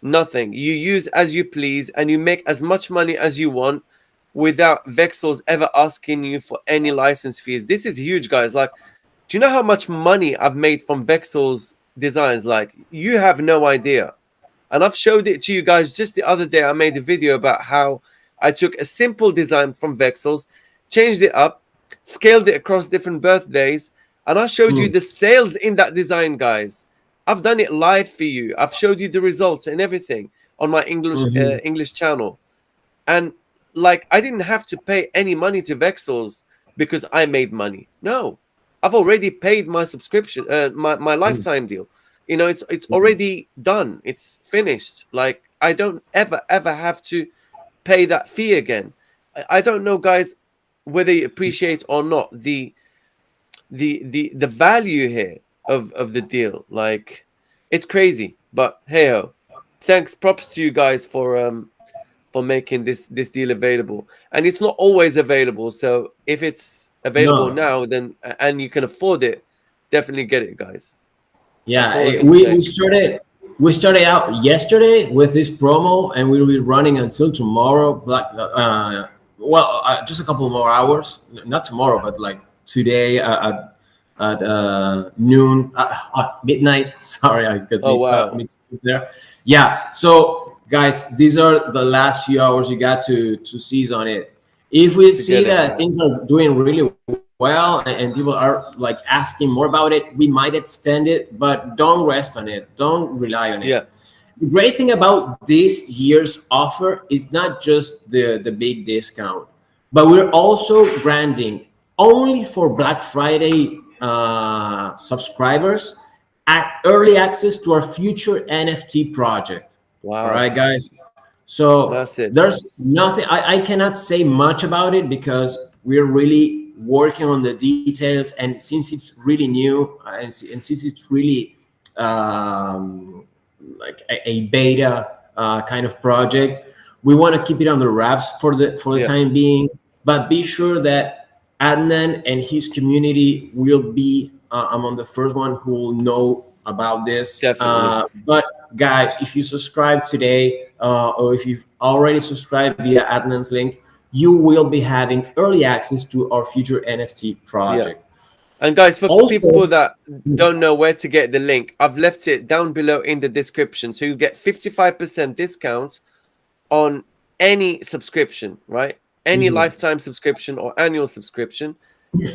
Speaker 1: nothing. You use as you please and you make as much money as you want without Vexels ever asking you for any license fees. This is huge, guys. Like, do you know how much money I've made from Vexels designs? Like, you have no idea. And I've showed it to you guys just the other day. I made a video about how I took a simple design from Vexels, changed it up, scaled it across different birthdays, and I showed you
Speaker 2: Mm,
Speaker 1: the sales in that design, guys. I've done it live for you. I've showed you the results and everything on my
Speaker 2: mhm,
Speaker 1: English channel. And like, I didn't have to pay any money to Vexels because I made money. No, I've already paid my subscription, my
Speaker 2: mm,
Speaker 1: lifetime deal. It's
Speaker 2: mhm.
Speaker 1: already done. It's finished. Like, I don't ever have to pay that fee again. I don't know, guys, whether you appreciate or not the value here of the deal. Like, it's crazy. But hey ho, thanks, props to you guys for making this deal available. And it's not always available. So if it's available
Speaker 2: No,
Speaker 1: now, then and you can afford it, definitely get it, guys. That's
Speaker 2: yeah,
Speaker 1: all I can
Speaker 2: we
Speaker 1: say.
Speaker 2: we started out yesterday with this promo, and we'll be running until tomorrow. Just a couple more hours. Not tomorrow, but like today at noon, midnight. Sorry, I got
Speaker 1: Oh wow.
Speaker 2: mixed up there. Yeah. So guys, these are the last few hours you got to seize on it. If we
Speaker 1: To
Speaker 2: see
Speaker 1: get it,
Speaker 2: that
Speaker 1: guys.
Speaker 2: things are doing really well and people are like asking more about it, we might extend it, but don't rest on it. Don't rely on it.
Speaker 1: Yeah.
Speaker 2: The great thing about this year's offer is not just the big discount, but we're also granting only for Black Friday subscribers early access to our future NFT project. All
Speaker 1: Wow.
Speaker 2: right, guys. So
Speaker 1: Massive.
Speaker 2: there's nothing, I cannot say much about it because we're really working on the details. And since it's really new, and since it's really like a beta kind of project, we want to keep it under wraps for the
Speaker 1: Yeah,
Speaker 2: time being. But be sure that Adnan and his community will be among the first one who will know about this.
Speaker 1: definitely.
Speaker 2: But guys, if you subscribe today, or if you've already subscribed via Adnan's link, you will be having early access to our future NFT
Speaker 1: Yeah.
Speaker 2: project.
Speaker 1: And guys, for people
Speaker 2: Also,
Speaker 1: that don't know where to get the link, I've left it down below in the description. So you'll get 55% discount on any subscription, right? Any
Speaker 2: mhm,
Speaker 1: lifetime subscription or annual subscription.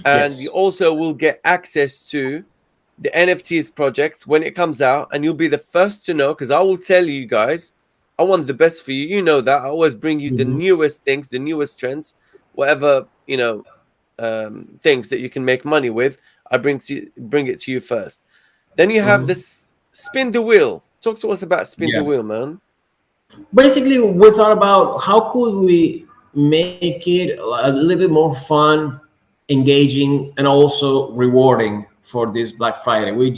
Speaker 1: And you
Speaker 2: yes.
Speaker 1: also will get access to the NFTs project when it comes out, and you'll be the first to know because I will tell you guys, I want the best for you. You know that. I always bring you the
Speaker 2: Mhm,
Speaker 1: newest things, the newest trends, whatever, things that you can make money with. I bring it to you first. Then you have
Speaker 2: mhm.
Speaker 1: this spin the wheel. Talk to us about spin the
Speaker 2: Yeah.
Speaker 1: wheel, man.
Speaker 2: Basically, we thought about how could we make it a little bit more fun, engaging, and also rewarding for this Black Friday. We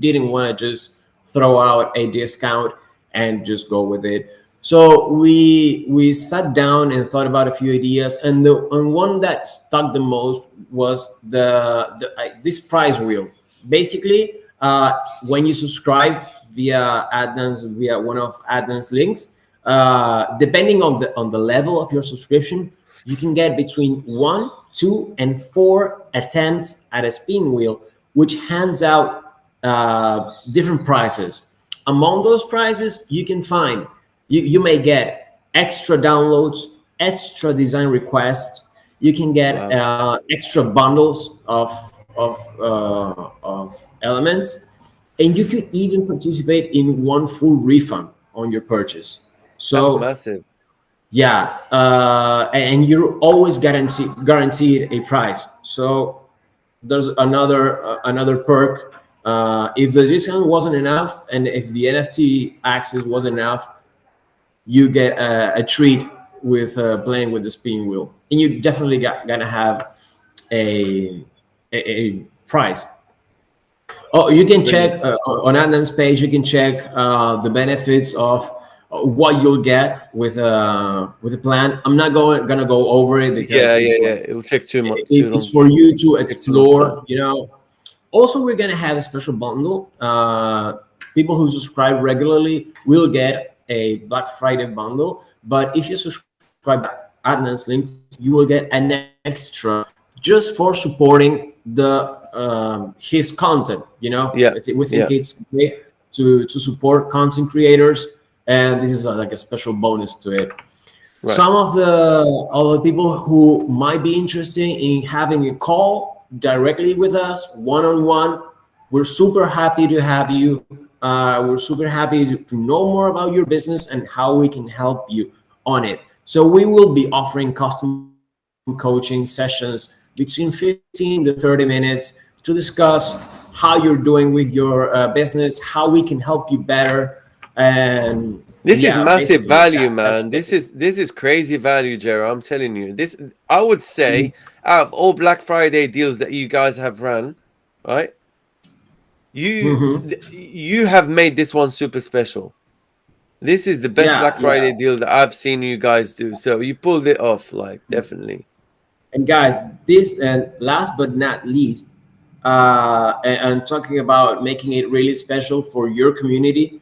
Speaker 2: didn't want to just throw out a discount and just go with it. So we sat down and thought about a few ideas, and the and one that stuck the most was this prize wheel. Basically, when you subscribe via one of Adnan's links, depending on the level of your subscription, you can get between 1, 2, and 4 attempts at a spin wheel, which hands out different prizes. Among those prizes, you can find you may get extra downloads, extra design requests. You can get
Speaker 1: Wow,
Speaker 2: extra bundles of elements, and you could even participate in one full refund on your purchase.
Speaker 1: that's
Speaker 2: So
Speaker 1: massive.
Speaker 2: yeah, and you're always guaranteed a prize. So there's another perk. If the discount wasn't enough, and if the NFT access wasn't enough, you get a treat with playing with the spin wheel, and you definitely gonna have a a prize. Oh, you can
Speaker 1: Brilliant.
Speaker 2: check on Adnan's page. You can check the benefits of what you'll get with the plan. I'm not gonna go over it because
Speaker 1: Yeah, yeah,
Speaker 2: it's
Speaker 1: yeah.
Speaker 2: like
Speaker 1: It will take too much, too
Speaker 2: it's
Speaker 1: long.
Speaker 2: for you to
Speaker 1: Take too much time.
Speaker 2: explore. Also, we're gonna have a special bundle. People who subscribe regularly will get a Black Friday bundle. But if you subscribe Adnan's link, you will get an extra just for supporting the his content.
Speaker 1: Yeah,
Speaker 2: We think
Speaker 1: yeah.
Speaker 2: it's great to support content creators, and this is like a special bonus to it.
Speaker 1: Right.
Speaker 2: Some of the other people who might be interested in having a call directly with us, one on one, we're super happy to have you. We're super happy to know more about your business and how we can help you on it. So we will be offering custom coaching sessions between 15 to 30 minutes to discuss how you're doing with your business, how we can help you better, and
Speaker 1: This
Speaker 2: yeah,
Speaker 1: is massive
Speaker 2: basically
Speaker 1: value,
Speaker 2: that's
Speaker 1: man.
Speaker 2: basically.
Speaker 1: This is crazy value, Jero. I'm telling you. This I would say out of all Black Friday deals that you guys have run, right?
Speaker 2: Mhm.
Speaker 1: You have made this one super special. This is the best
Speaker 2: Yeah,
Speaker 1: Black
Speaker 2: yeah.
Speaker 1: Friday deal that I've seen you guys do. So you pulled it off, like definitely.
Speaker 2: And guys, this and last but not least, and talking about making it really special for your community.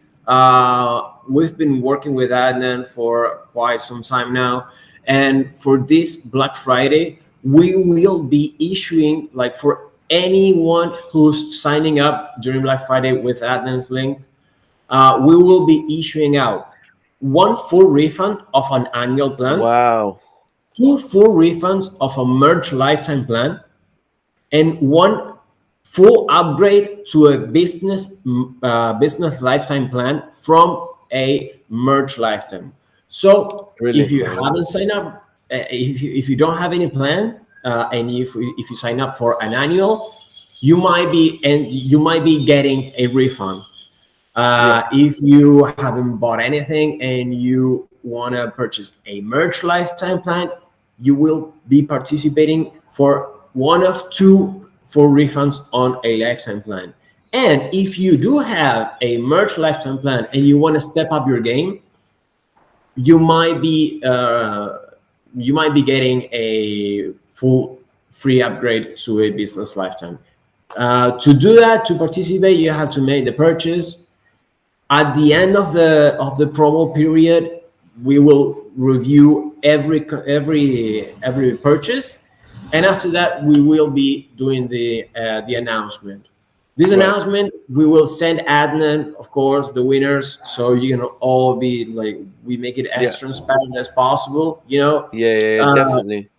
Speaker 2: We've been working with Adnan for quite some time now, and for this Black Friday, we will be issuing, like, for anyone who's signing up during Black Friday with Adnan's link, we will be issuing out one full refund of an annual plan,
Speaker 1: Wow.
Speaker 2: two full refunds of a merge lifetime plan, and one full upgrade to a business lifetime plan from a merge lifetime. So if
Speaker 1: Brilliant,
Speaker 2: you
Speaker 1: man.
Speaker 2: haven't signed up, if you don't have any plan, and if you sign up for an annual, you might be getting a refund.
Speaker 1: Yeah.
Speaker 2: If you haven't bought anything and you want to purchase a merge lifetime plan, you will be participating for one of two full refunds on a lifetime plan. And if you do have a merge lifetime plan and you want to step up your game, you might be getting a full free upgrade to a business lifetime. To do that, to participate, you have to make the purchase. At the end of the promo period, we will review every purchase, and after that, we will be doing the announcement. This
Speaker 1: Right.
Speaker 2: announcement, we will send admin, of course, the winners, so you can all be like, we make it
Speaker 1: Yeah.
Speaker 2: as transparent as possible.
Speaker 1: Yeah,
Speaker 2: Uh,
Speaker 1: definitely.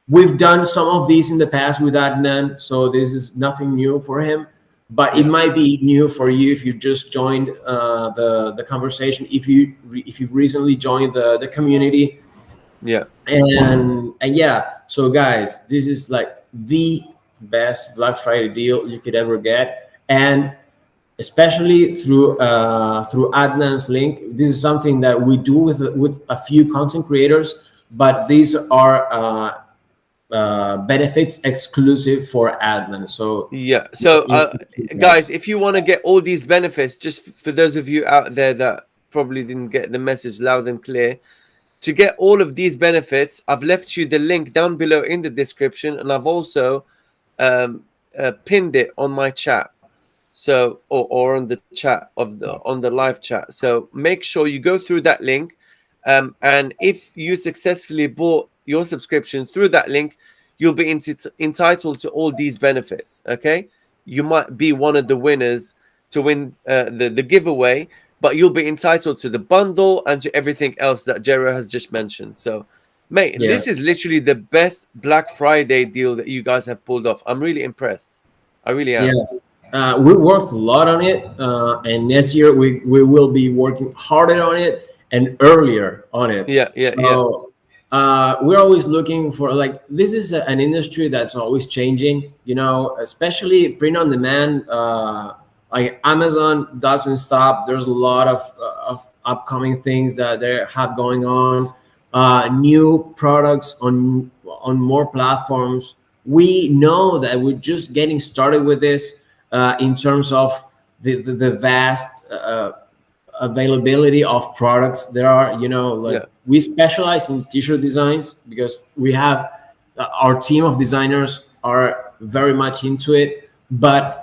Speaker 2: We've done some of these in the past with Adnan, so this is nothing new for him. But it
Speaker 1: Yeah.
Speaker 2: might be new for you if you just joined the conversation. If you've recently joined the community,
Speaker 1: Yeah.
Speaker 2: and yeah. So guys, this is like the best Black Friday deal you could ever get, and especially through Adnan's link. This is something that we do with a few content creators, but these are benefits exclusive for admin. So,
Speaker 1: Yeah. So, guys,
Speaker 2: guys.
Speaker 1: if you want to get all these benefits, just for those of you out there that probably didn't get the message loud and clear, to get all of these benefits, I've left you the link down below in the description, and I've also pinned it on my chat. So, or on the chat of the on the live chat. So make sure you go through that link. And if you successfully bought your subscription through that link, you'll be entitled to all these benefits. Okay, you might be one of the winners to win the giveaway, but you'll be entitled to the bundle and to everything else that Jero has just mentioned. So, mate,
Speaker 2: Yeah.
Speaker 1: this is literally the best Black Friday deal that you guys have pulled off. I'm really impressed. I really am.
Speaker 2: Yes. We worked a lot on it, and next year we will be working harder on it and earlier on it.
Speaker 1: Yeah.
Speaker 2: So we're always looking for, like, this is an industry that's always changing. Especially print on demand. Like Amazon doesn't stop. There's a lot of upcoming things that they have going on. New products on more platforms. We know that we're just getting started with this in terms of the vast availability of products there are. Like,
Speaker 1: Yeah.
Speaker 2: we specialize in t-shirt designs because we have our team of designers are very much into it, but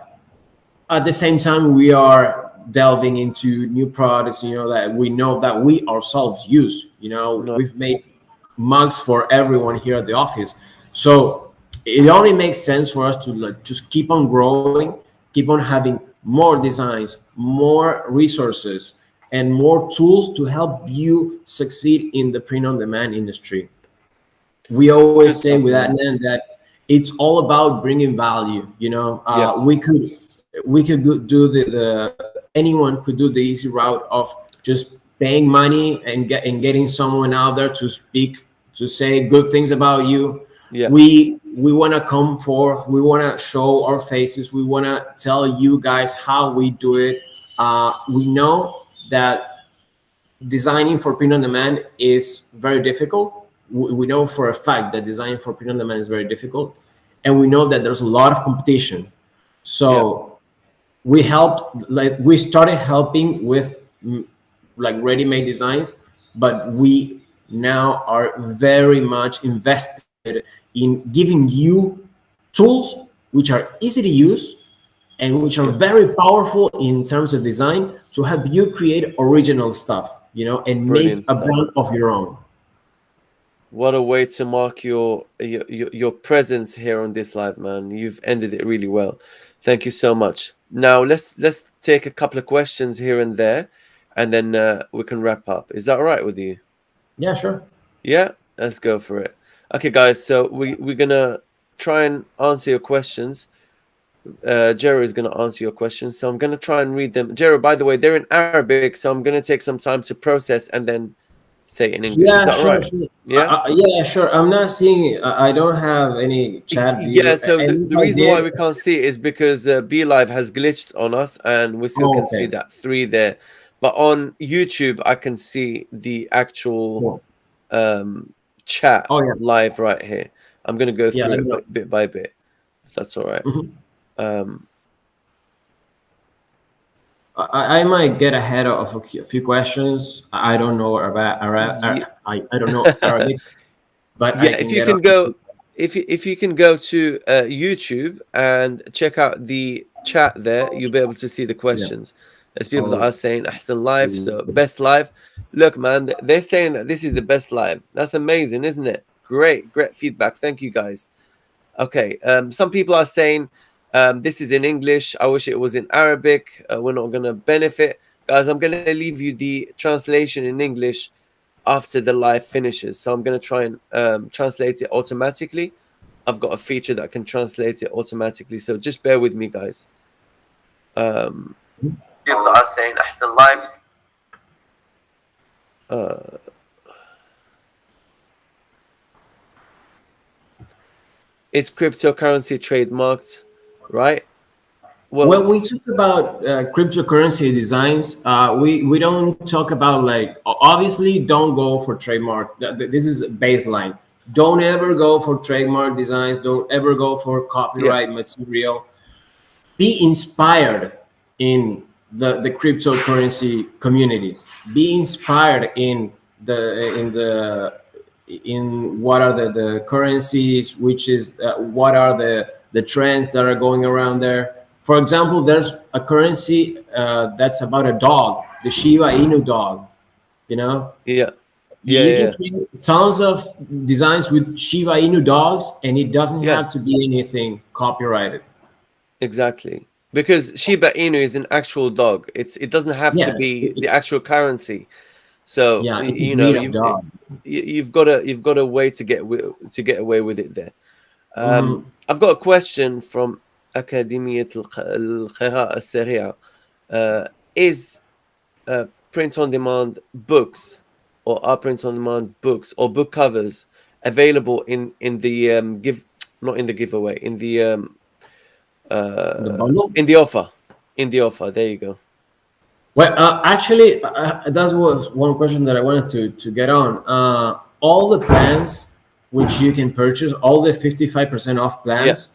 Speaker 2: at the same time we are delving into new products, that we know that we ourselves use. We've made
Speaker 1: Nice.
Speaker 2: mugs for everyone here at the office. So it only makes sense for us to, like, just keep on growing, keep on having more designs, more resources, and more tools to help you succeed in the print on demand industry. We always
Speaker 1: Good
Speaker 2: say
Speaker 1: stuff,
Speaker 2: with
Speaker 1: man.
Speaker 2: Adnan that it's all about bringing value.
Speaker 1: Yeah.
Speaker 2: We could do anyone could do the easy route of just paying money and getting someone out there to speak, to say good things about you.
Speaker 1: Yeah.
Speaker 2: We want to come forth. We want to show our faces. We want to tell you guys how we do it. We know that designing for print on demand is very difficult. We know for a fact that designing for print on demand is very difficult, and we know that there's a lot of competition.
Speaker 1: Yeah.
Speaker 2: So we started helping with, like, ready-made designs, but we now are very much invested in giving you tools which are easy to use and which are
Speaker 1: Yeah.
Speaker 2: very powerful in terms of design to help you create original stuff, and make
Speaker 1: Brilliant
Speaker 2: a
Speaker 1: stuff.
Speaker 2: brand of your own.
Speaker 1: What a way to mark your presence here on this live, man. You've ended it really well. Thank you so much. Now let's take a couple of questions here and there, and then we can wrap up. Is that all right with you?
Speaker 2: Yeah, sure.
Speaker 1: Yeah, let's go for it. Okay, guys. So we're gonna try and answer your questions. Jero is gonna answer your questions, so I'm gonna try and read them. Jero, by the way, they're in Arabic, so I'm gonna take some time to process and then say it in English. Is
Speaker 2: Yeah,
Speaker 1: that all
Speaker 2: sure,
Speaker 1: right?
Speaker 2: sure.
Speaker 1: Yeah.
Speaker 2: Yeah, sure. I'm not seeing. I don't have any chat
Speaker 1: Yeah,
Speaker 2: view,
Speaker 1: so
Speaker 2: and if
Speaker 1: the
Speaker 2: I
Speaker 1: reason why
Speaker 2: did,
Speaker 1: we can't see it is because Be Live has glitched on us and we still
Speaker 2: oh,
Speaker 1: can see
Speaker 2: okay.
Speaker 1: that three there. but on YouTube I can see the actual
Speaker 2: Cool.
Speaker 1: chat
Speaker 2: Oh yeah,
Speaker 1: live right here. I'm gonna go
Speaker 2: yeah.
Speaker 1: through
Speaker 2: Let me
Speaker 1: it
Speaker 2: know.
Speaker 1: bit by bit, if that's all right.
Speaker 2: Mhm.
Speaker 1: Um,
Speaker 2: I might get ahead of a few questions. I don't know about
Speaker 1: yeah,
Speaker 2: I don't know Arabic, but I
Speaker 1: yeah. If
Speaker 2: can
Speaker 1: you
Speaker 2: get on.
Speaker 1: can go, if you can go to YouTube and check out the chat there, you'll be able to see the
Speaker 2: Yeah.
Speaker 1: questions. There's people that
Speaker 2: I'll,
Speaker 1: are saying "Ahsan live," so best live. Look, man, they're saying that this is the best live. That's amazing, isn't it? Great, great feedback. Thank you, guys. Okay. Some people are saying this is in English. I wish it was in Arabic. We're not going to benefit. Guys, I'm going to leave you the translation in English after the live finishes. So I'm going to try and translate it automatically. I've got a feature that can translate it automatically. So just bear with me, guys. People are saying Ahsan live. Uh, is cryptocurrency trademarked, right?
Speaker 2: when
Speaker 1: Well,
Speaker 2: we talk about cryptocurrency designs, we don't talk about like obviously don't go for trademark. This is baseline. Don't ever go for trademark designs. Don't ever go for
Speaker 1: yeah,
Speaker 2: copyright material. Be inspired in the cryptocurrency community. Be inspired in what are the currencies, which is what are the trends that are going around there. For example, there's a currency that's about a dog, the Shiba Inu dog. You know,
Speaker 1: yeah, yeah,
Speaker 2: you can
Speaker 1: yeah,
Speaker 2: create tons of designs with Shiba Inu dogs, and it doesn't
Speaker 1: yeah.
Speaker 2: have to be anything copyrighted.
Speaker 1: Exactly. Because Shiba Inu is an actual dog. It doesn't have to
Speaker 2: Yeah,
Speaker 1: be the actual currency. So
Speaker 2: yeah, it's a
Speaker 1: you know
Speaker 2: breed of dog.
Speaker 1: you've got a way to to get away with it there.
Speaker 2: Mhm.
Speaker 1: I've got a question from أكاديمية القراءة السريعة. Is print on demand books or are print on demand books or book covers available in the give not in the giveaway
Speaker 2: The
Speaker 1: uh,
Speaker 2: bundle.
Speaker 1: in the offer. In the offer. There you go.
Speaker 2: Well, actually, that was one question that I wanted to get on. All the plans which you can purchase, all the 55% off
Speaker 1: Yeah.
Speaker 2: plans,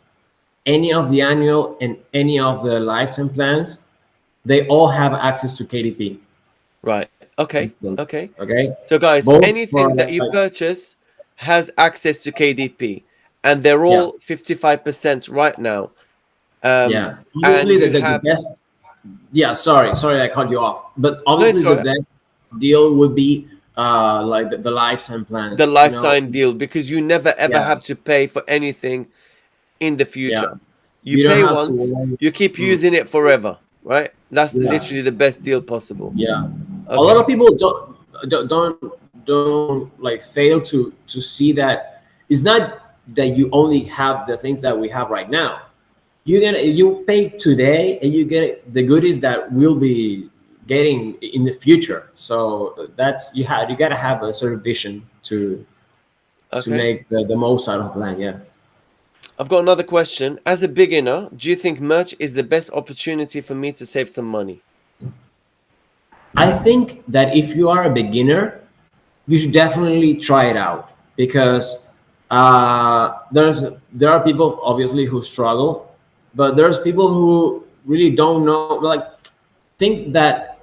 Speaker 2: any of the annual and any of the lifetime plans, they all have access to KDP.
Speaker 1: Right. Okay. Okay.
Speaker 2: Okay,
Speaker 1: So, guys,
Speaker 2: both for
Speaker 1: anything that you
Speaker 2: like,
Speaker 1: purchase has access to KDP, and they're
Speaker 2: yeah,
Speaker 1: all 55% right now.
Speaker 2: yeah.
Speaker 1: And
Speaker 2: Obviously,
Speaker 1: you
Speaker 2: the
Speaker 1: have
Speaker 2: best. Yeah, sorry, I cut you off. But
Speaker 1: no,
Speaker 2: obviously,
Speaker 1: it's
Speaker 2: the
Speaker 1: all right.
Speaker 2: best deal would be like the lifetime
Speaker 1: The
Speaker 2: plans. You know,
Speaker 1: lifetime deal because you never ever
Speaker 2: yeah,
Speaker 1: have to pay for anything in the
Speaker 2: yeah.
Speaker 1: future. You
Speaker 2: You don't
Speaker 1: pay
Speaker 2: have to
Speaker 1: once,
Speaker 2: worry.
Speaker 1: you keep
Speaker 2: Mm,
Speaker 1: using it forever, right? That's
Speaker 2: yeah,
Speaker 1: literally the best deal possible.
Speaker 2: yeah. A lot
Speaker 1: Okay.
Speaker 2: of people don't like fail to see that it's not that you only have the things that we have right now. You pay today and you get the goodies that we'll be getting in the future. So that's you gotta have a sort of vision to
Speaker 1: Okay.
Speaker 2: make the most out of the plan. Yeah.
Speaker 1: I've got another question. As a beginner, do you think merch is the best opportunity for me to save some money?
Speaker 2: I think that if you are a beginner, you should definitely try it out because there are people obviously who struggle, but there's people who really don't know. Like, think that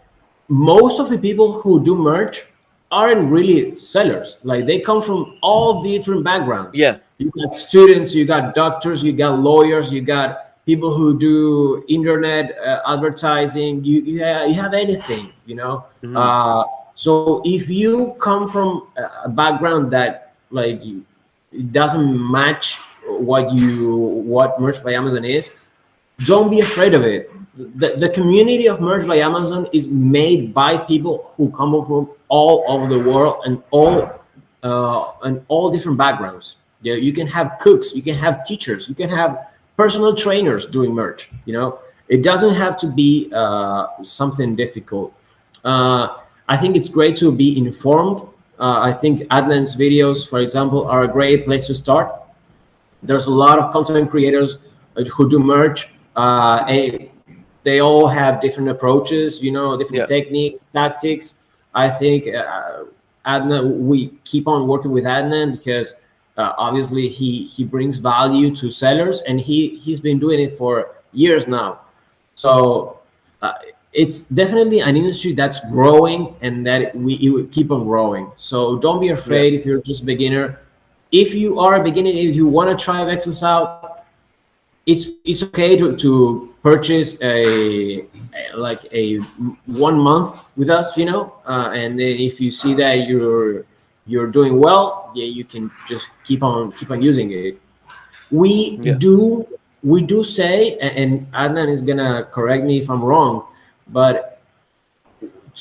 Speaker 2: most of the people who do merch aren't really sellers. Like, they come from all different backgrounds.
Speaker 1: Yeah.
Speaker 2: You got students, you got doctors, you got lawyers, you got people who do internet advertising. You have anything, you know.
Speaker 1: Hmm.
Speaker 2: So if you come from a background that like it doesn't match what Merch by Amazon is, don't be afraid of it. The community of Merch by Amazon is made by people who come from all over the world and all different backgrounds. Yeah, you can have cooks, you can have teachers, you can have personal trainers doing merch. You know, it doesn't have to be something difficult. I think it's great to be informed. I think Adnan's videos, for example, are a great place to start. There's a lot of content creators who do merch, and they all have different approaches, you know, different
Speaker 1: Yeah.
Speaker 2: techniques, tactics. I think Adnan, we keep on working with Adnan because obviously he brings value to sellers, and he's been doing it for years now. So uh, it's definitely an industry that's growing, and that it will keep on growing. So don't be
Speaker 1: Yeah.
Speaker 2: afraid if you're just a beginner. If you are a beginner, if you want to try Vexels out, it's okay to purchase like a 1 month with us, you know, and then if you see that you're doing well, yeah, you can just keep on using it. We
Speaker 1: Yeah.
Speaker 2: do we do say, and Adnan is gonna correct me if I'm wrong, but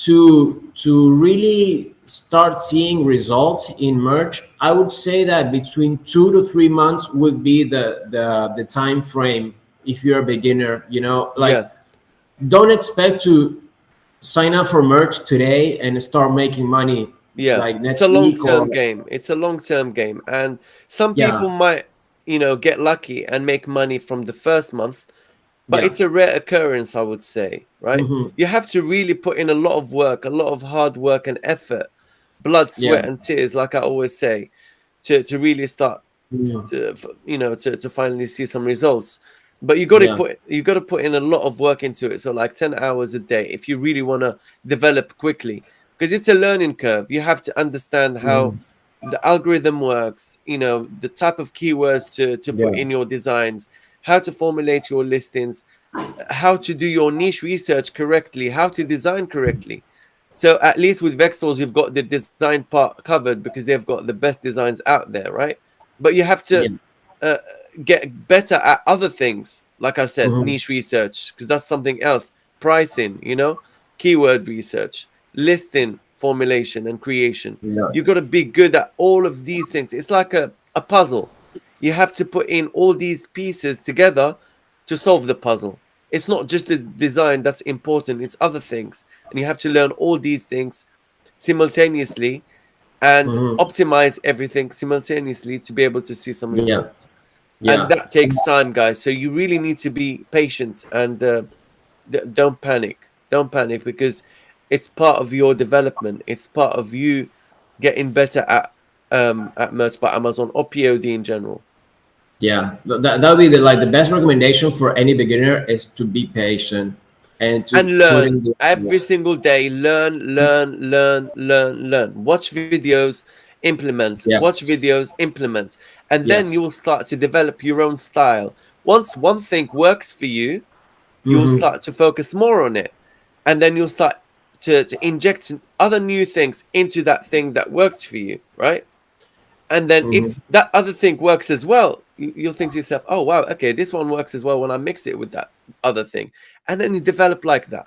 Speaker 2: to really start seeing results in merch, I would say that between 2 to 3 months would be the time frame if you're a beginner. You know, like
Speaker 1: Yeah.
Speaker 2: don't expect to sign up for merch today and start making money
Speaker 1: Yeah,
Speaker 2: like
Speaker 1: it's a
Speaker 2: next week or
Speaker 1: long-term game. It's a long-term game, and some
Speaker 2: yeah,
Speaker 1: people might, get lucky and make money from the first month, but
Speaker 2: yeah,
Speaker 1: it's a rare occurrence, I would say, right?
Speaker 2: hmm,
Speaker 1: You have to really put in a lot of work, a lot of hard work and effort, blood,
Speaker 2: yeah,
Speaker 1: sweat, and tears, like I always say, to really start
Speaker 2: mm,
Speaker 1: to finally see some results. But you got to put in a lot of work into it. So like 10 hours a day if you really want to develop quickly, because it's a learning curve. You have to understand how
Speaker 2: mm,
Speaker 1: the algorithm works, the type of keywords to put
Speaker 2: yeah,
Speaker 1: in your designs, how to formulate your listings, how to do your niche research correctly, how to design correctly. So at least with Vexels, you've got the design part covered because they've got the best designs out there, right? But you have to
Speaker 2: yeah,
Speaker 1: uh, get better at other things. Like I said,
Speaker 2: hmm,
Speaker 1: niche research, because that's something else. Pricing, keyword research, listing formulation and creation.
Speaker 2: yeah,
Speaker 1: You got to be good at all of these things. It's like a puzzle. You have to put in all these pieces together to solve the puzzle. It's not just the design that's important, it's other things. And you have to learn all these things simultaneously and
Speaker 2: hmm,
Speaker 1: optimize everything simultaneously to be able to see some
Speaker 2: yeah,
Speaker 1: results. And
Speaker 2: yeah,
Speaker 1: that takes time, guys. So you really need to be patient and don't panic. Don't panic, because it's part of your development. It's part of you getting better at merch by Amazon or POD in general.
Speaker 2: yeah. That would be the best recommendation for any beginner is to be patient and to
Speaker 1: And
Speaker 2: put
Speaker 1: learn
Speaker 2: in the
Speaker 1: every
Speaker 2: yeah.
Speaker 1: single day. Learn. Watch videos, implement. Watch
Speaker 2: Yes.
Speaker 1: videos, implement. And then
Speaker 2: Yes.
Speaker 1: you will start to develop your own style. Once one thing works for you, you'll
Speaker 2: Mm-hmm.
Speaker 1: start to focus more on it. And then you'll start to inject other new things into that thing that worked for you, right? And then
Speaker 2: Mm-hmm.
Speaker 1: if that other thing works as well, you'll think to yourself, oh wow, okay, this one works as well when I mix it with that other thing. And then you develop like that.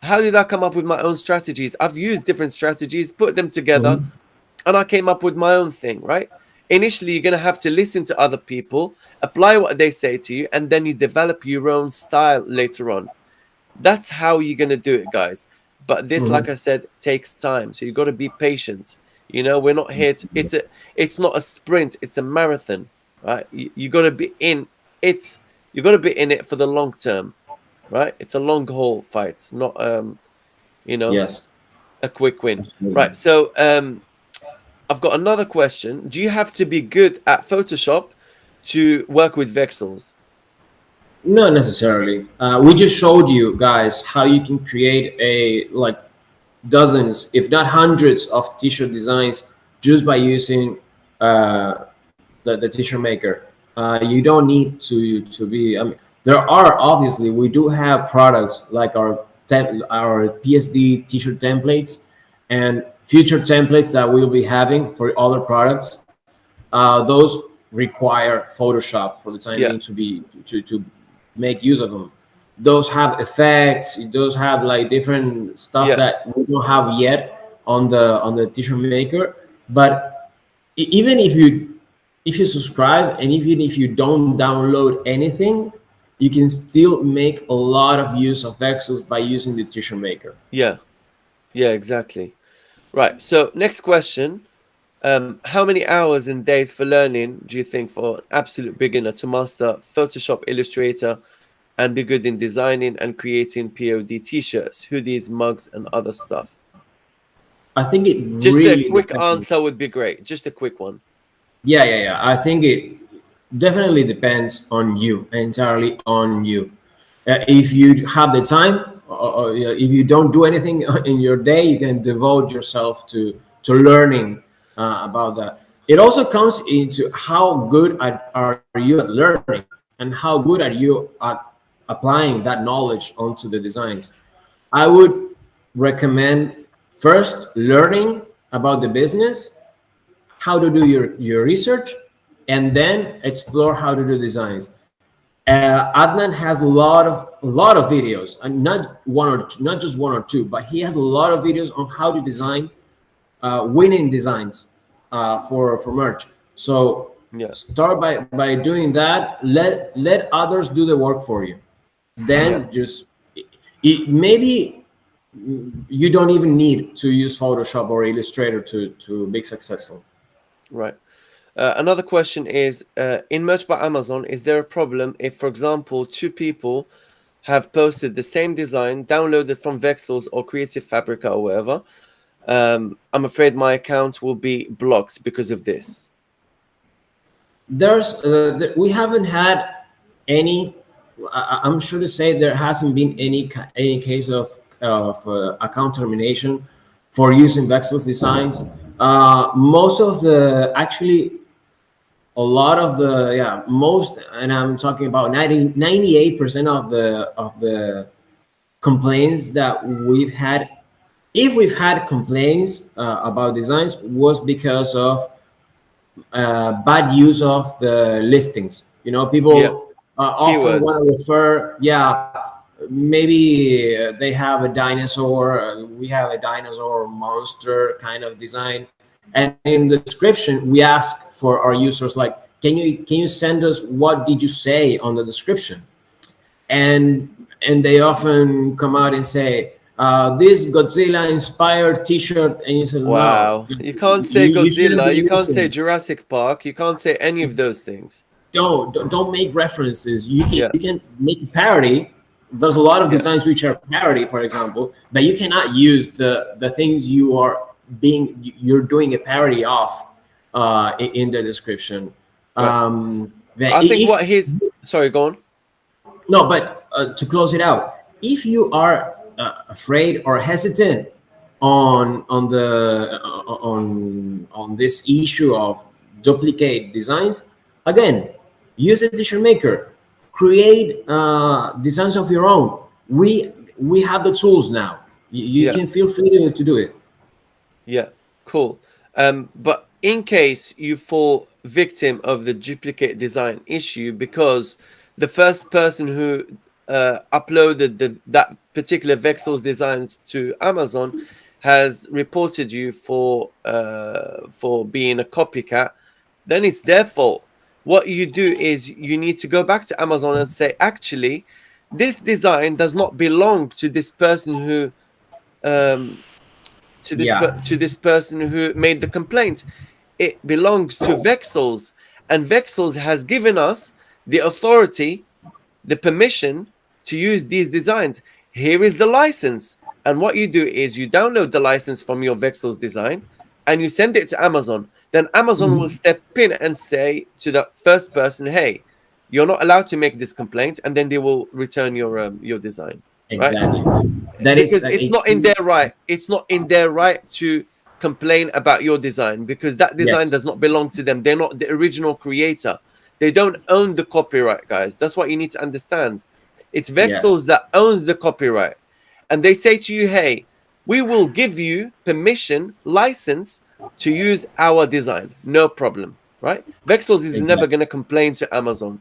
Speaker 1: How did I come up with my own strategies? I've used different strategies, put them together,
Speaker 2: Mm-hmm.
Speaker 1: and I came up with my own thing, right? Initially, you're going to have to listen to other people, apply what they say to you, and then you develop your own style later on. That's how you're going to do it, guys. But this,
Speaker 2: Mm-hmm.
Speaker 1: like I said, takes time. So you got to be patient. We're not here to, it's not a sprint, it's a marathon, right? You got to be in it. You got to be in it for the long term, right? It's a long haul fight, not you know,
Speaker 2: Yes.
Speaker 1: a quick win.
Speaker 2: Absolutely.
Speaker 1: Right. So I've got another question. Do you have to be good at Photoshop to work with Vexels?
Speaker 2: Not necessarily. We just showed you guys how you can create a like dozens, if not hundreds, of t-shirt designs just by using uh, the t-shirt maker. You don't need to be. I mean, there are obviously we do have products like our PSD t-shirt templates and future templates that we'll be having for other products. Those require Photoshop for the time being
Speaker 1: Yeah.
Speaker 2: to make use of them. Those have effects. Those have like different stuff
Speaker 1: Yeah.
Speaker 2: that we don't have yet on the t-shirt maker. But even if you subscribe and even if you don't download anything, you can still make a lot of use of Vexels by using the t-shirt maker.
Speaker 1: Yeah. Yeah, exactly. Right. So next question. How many hours and days for learning do you think for an absolute beginner to master Photoshop, Illustrator, and be good in designing and creating POD t-shirts, hoodies, mugs, and other stuff?
Speaker 2: I think it
Speaker 1: Just a
Speaker 2: really
Speaker 1: quick
Speaker 2: depends.
Speaker 1: answer would be great. Just a quick one.
Speaker 2: Yeah. I think it definitely depends on you, entirely on you. If you have the time, or if you don't do anything in your day, you can devote yourself to learning about that. It also comes into how good are you at learning, and how good are you at applying that knowledge onto the designs. I would recommend first learning about the business, how to do your research, and then explore how to do designs. Adnan has a lot of videos, and not one or two, not just one or two, but he has a lot of videos on how to design winning designs for merch. So
Speaker 1: Yeah,
Speaker 2: start by doing that. Let others do the work for you.
Speaker 1: yeah,
Speaker 2: Then just maybe you don't even need to use Photoshop or Illustrator to be successful.
Speaker 1: right. Another question is, in Merch by Amazon, is there a problem if, for example, two people have posted the same design, downloaded from Vexels or Creative Fabrica or wherever? I'm afraid my account will be blocked because of this.
Speaker 2: We haven't had any. I'm sure to say there hasn't been any case of account termination for using Vexels designs. Most of the actually a lot of the yeah most, and I'm talking about 98% of the complaints that we've had, if we've had complaints about designs, was because of bad use of the listings.
Speaker 1: Yeah,
Speaker 2: People often want
Speaker 1: keywords.
Speaker 2: to refer, yeah, maybe they have a dinosaur, we have a dinosaur monster kind of design, and in the description we ask for our users like, can you send us what did you say on the description? And they often come out and say, this Godzilla inspired T-shirt, and you say, no,
Speaker 1: Wow.
Speaker 2: you,
Speaker 1: You can't say
Speaker 2: you shouldn't
Speaker 1: Godzilla.
Speaker 2: be
Speaker 1: You can't say
Speaker 2: using.
Speaker 1: Jurassic Park. You can't say any of those things.
Speaker 2: Don't make references. You can
Speaker 1: Yeah,
Speaker 2: you can make a parody. There's a lot of
Speaker 1: yeah,
Speaker 2: designs which are parody, for example, but you cannot use the things you're doing a parody of in the description.
Speaker 1: right.
Speaker 2: That
Speaker 1: I think
Speaker 2: if
Speaker 1: what he's. Sorry, go on.
Speaker 2: No, but to close it out, if you are afraid or hesitant on this issue of duplicate designs, again, use a t-shirt maker, create designs of your own. We have the tools now. You
Speaker 1: Yeah,
Speaker 2: can feel free to do it.
Speaker 1: yeah, cool. But in case you fall victim of the duplicate design issue because the first person who uploaded that particular Vexels designs to Amazon has reported you for being a copycat, then it's their fault. What you do is you need to go back to Amazon and say, actually, this design does not belong to this person who um,
Speaker 2: Yeah,
Speaker 1: to this person who made the complaint. It belongs to Vexels, and Vexels has given us the authority, the permission to use these designs. Here is the license. And what you do is you download the license from your Vexels design and you send it to Amazon. Then Amazon will step in and say to the first person, hey, you're not allowed to make this complaint. And then they will return your design, right?
Speaker 2: exactly. That is
Speaker 1: Because it's
Speaker 2: a
Speaker 1: not in
Speaker 2: key.
Speaker 1: their right. It's not in their right to complain about your design because that design
Speaker 2: Yes,
Speaker 1: does not belong to them. They're not the original creator. They don't own the copyright, guys. That's what you need to understand. It's
Speaker 2: yes,
Speaker 1: Vexels that owns the copyright. And they say to you, hey, we will give you permission, license to use our design. No problem, right? Vexels is never
Speaker 2: exactly.
Speaker 1: going to complain to Amazon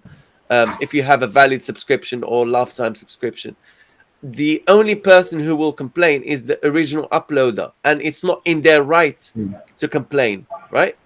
Speaker 1: if you have a valid subscription or lifetime subscription. The only person who will complain is the original uploader, and it's not in their right to complain, right?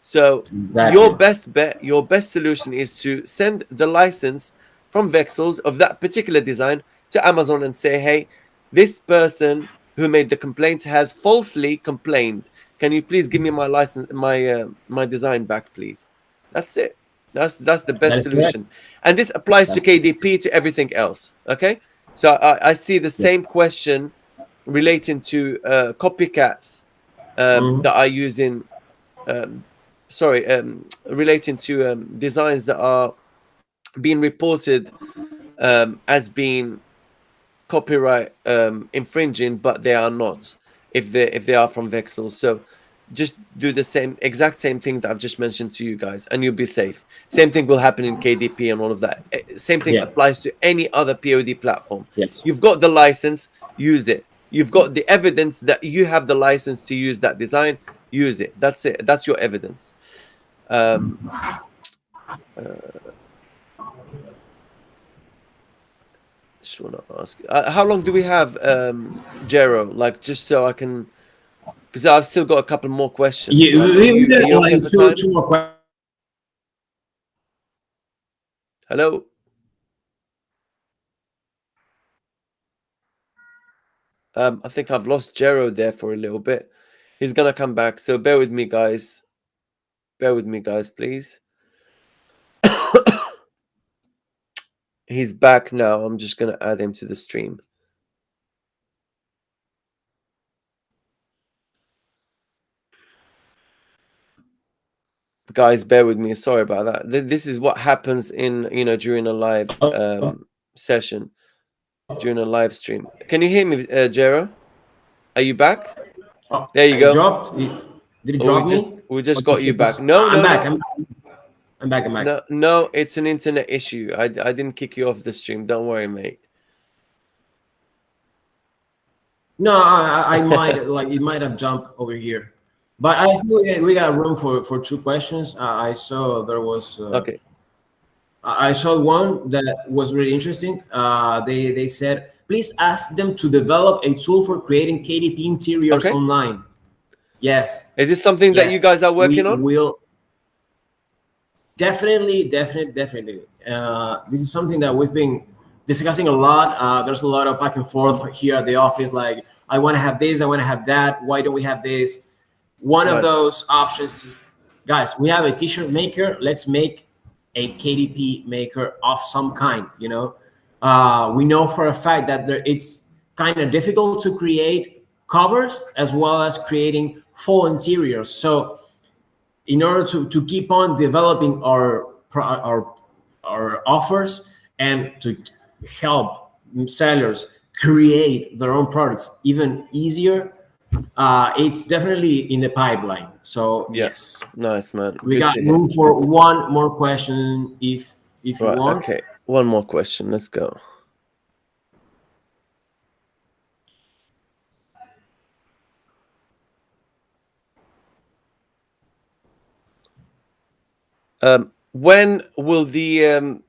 Speaker 1: So your
Speaker 2: Exactly.
Speaker 1: best bet, your best solution is to send the license from Vexels of that particular design to Amazon and say, hey, this person who made the complaint has falsely complained. Can you please give me my license, my design back, please? That's it. That's the
Speaker 2: That
Speaker 1: best
Speaker 2: is correct.
Speaker 1: solution, and this applies to
Speaker 2: That's
Speaker 1: KDP to everything else. Okay, so I see the
Speaker 2: yeah.
Speaker 1: same question relating to copycats
Speaker 2: Mhm.
Speaker 1: that are using sorry relating to designs that are being reported as being copyright infringing, but they are not if they are from Vexels. So just do the exact same thing that I've just mentioned to you guys, and you'll be safe. Same thing will happen in KDP and all of that. Same thing
Speaker 2: Yeah.
Speaker 1: applies to any other POD platform.
Speaker 2: Yes.
Speaker 1: You've got the license, use it. You've got the evidence that you have the license to use that design, use it. That's it. That's your evidence. Um, just want to ask, how long do we have, Jero? Like, just so I can, because I've still got a couple more questions.
Speaker 2: Yeah,
Speaker 1: Like,
Speaker 2: we
Speaker 1: are
Speaker 2: did
Speaker 1: you okay
Speaker 2: like
Speaker 1: for
Speaker 2: two
Speaker 1: time?
Speaker 2: two more questions.
Speaker 1: Hello. I think I've lost Jero there for a little bit. He's gonna come back, so bear with me, guys. Bear with me, guys, please. He's back now. I'm just gonna add him to the stream. Guys, bear with me. Sorry about that. This is what happens in during a live session, during a live stream. Can you hear me, Jero? Are you back?
Speaker 2: Oh,
Speaker 1: There you
Speaker 2: I
Speaker 1: go.
Speaker 2: dropped. Did it
Speaker 1: Oh, we
Speaker 2: drop
Speaker 1: just
Speaker 2: me?
Speaker 1: we just
Speaker 2: Or did
Speaker 1: got you
Speaker 2: you
Speaker 1: back.
Speaker 2: just-
Speaker 1: No,
Speaker 2: I'm
Speaker 1: no,
Speaker 2: back.
Speaker 1: no,
Speaker 2: I'm back. I'm back.
Speaker 1: no. It's an internet issue. I didn't kick you off the stream. Don't worry, mate.
Speaker 2: No, I might like it might have jumped over here, but I think we got room for two questions. I saw there was
Speaker 1: Okay.
Speaker 2: I saw one that was really interesting. They said please ask them to develop a tool for creating KDP interiors
Speaker 1: Okay.
Speaker 2: online. Yes,
Speaker 1: Is this something that you
Speaker 2: yes,
Speaker 1: guys are working
Speaker 2: we
Speaker 1: on?
Speaker 2: will definitely. This is something that we've been discussing a lot. There's a lot of back and forth here at the office. Like, I want to have this, I want to have that. Why don't we have this? One of
Speaker 1: Nice.
Speaker 2: those options is, guys, we have a T-shirt maker. Let's make a KDP maker of some kind. We know for a fact that it's kind of difficult to create covers as well as creating full interiors. So in order to keep on developing our offers and to help sellers create their own products even easier, it's definitely in the pipeline. So
Speaker 1: Yeah.
Speaker 2: yes,
Speaker 1: Nice, man.
Speaker 2: we
Speaker 1: Good
Speaker 2: got
Speaker 1: to hear.
Speaker 2: room for one more question if you
Speaker 1: Right.
Speaker 2: want.
Speaker 1: Okay. One more question. Let's go. When will the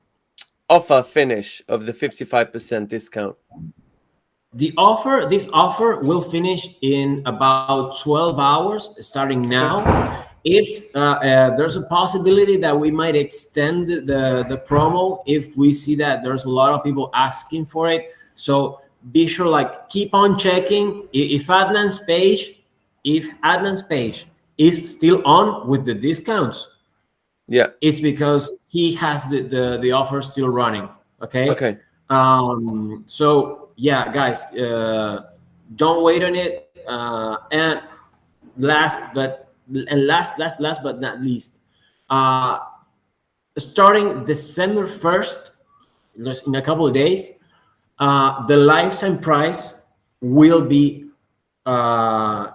Speaker 1: offer finish of the 55% discount?
Speaker 2: This offer will finish in about 12 hours starting
Speaker 1: Okay.
Speaker 2: now. If there's a possibility that we might extend the promo if we see that there's a lot of people asking for it. So be sure, like, keep on checking. If Adnan's page is still on with the discounts,
Speaker 1: Yeah.
Speaker 2: it's because he has the offer still running. Okay.
Speaker 1: Okay.
Speaker 2: So yeah, guys, don't wait on it. And last but not least, starting December 1st, in a couple of days, the lifetime price will be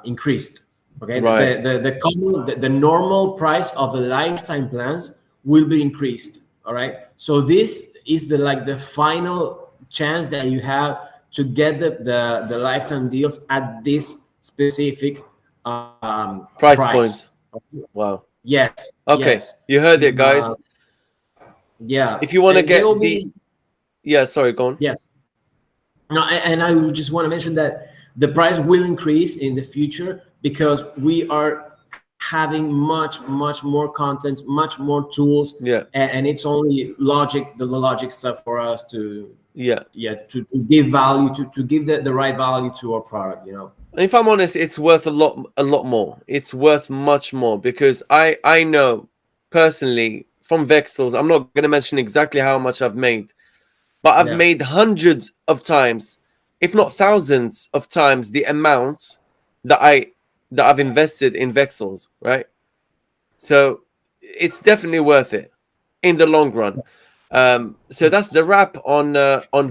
Speaker 2: increased. Okay,
Speaker 1: Right.
Speaker 2: the normal price of the lifetime plans will be increased. All right, so this is the final chance that you have to get the lifetime deals at this specific
Speaker 1: Price
Speaker 2: price.
Speaker 1: points. Wow.
Speaker 2: Yes,
Speaker 1: Okay.
Speaker 2: yes,
Speaker 1: You heard it,
Speaker 2: uh,
Speaker 1: guys.
Speaker 2: yeah.
Speaker 1: If you want to
Speaker 2: They
Speaker 1: get
Speaker 2: will
Speaker 1: the
Speaker 2: be,
Speaker 1: sorry, go on.
Speaker 2: yes. No, and I would just want to mention that the price will increase in the future because we are having much more content, much more tools,
Speaker 1: Yeah.
Speaker 2: and it's only the logic stuff for us to
Speaker 1: Yeah.
Speaker 2: to give value to give the right value to our product.
Speaker 1: And if I'm honest, it's worth a lot more. It's worth much more because I know personally from Vexils. I'm not going to mention exactly how much I've made, but I've
Speaker 2: Yeah.
Speaker 1: made hundreds of times, if not thousands of times, the amounts that I've invested in Vexils, right? So it's definitely worth it in the long run. So that's the wrap on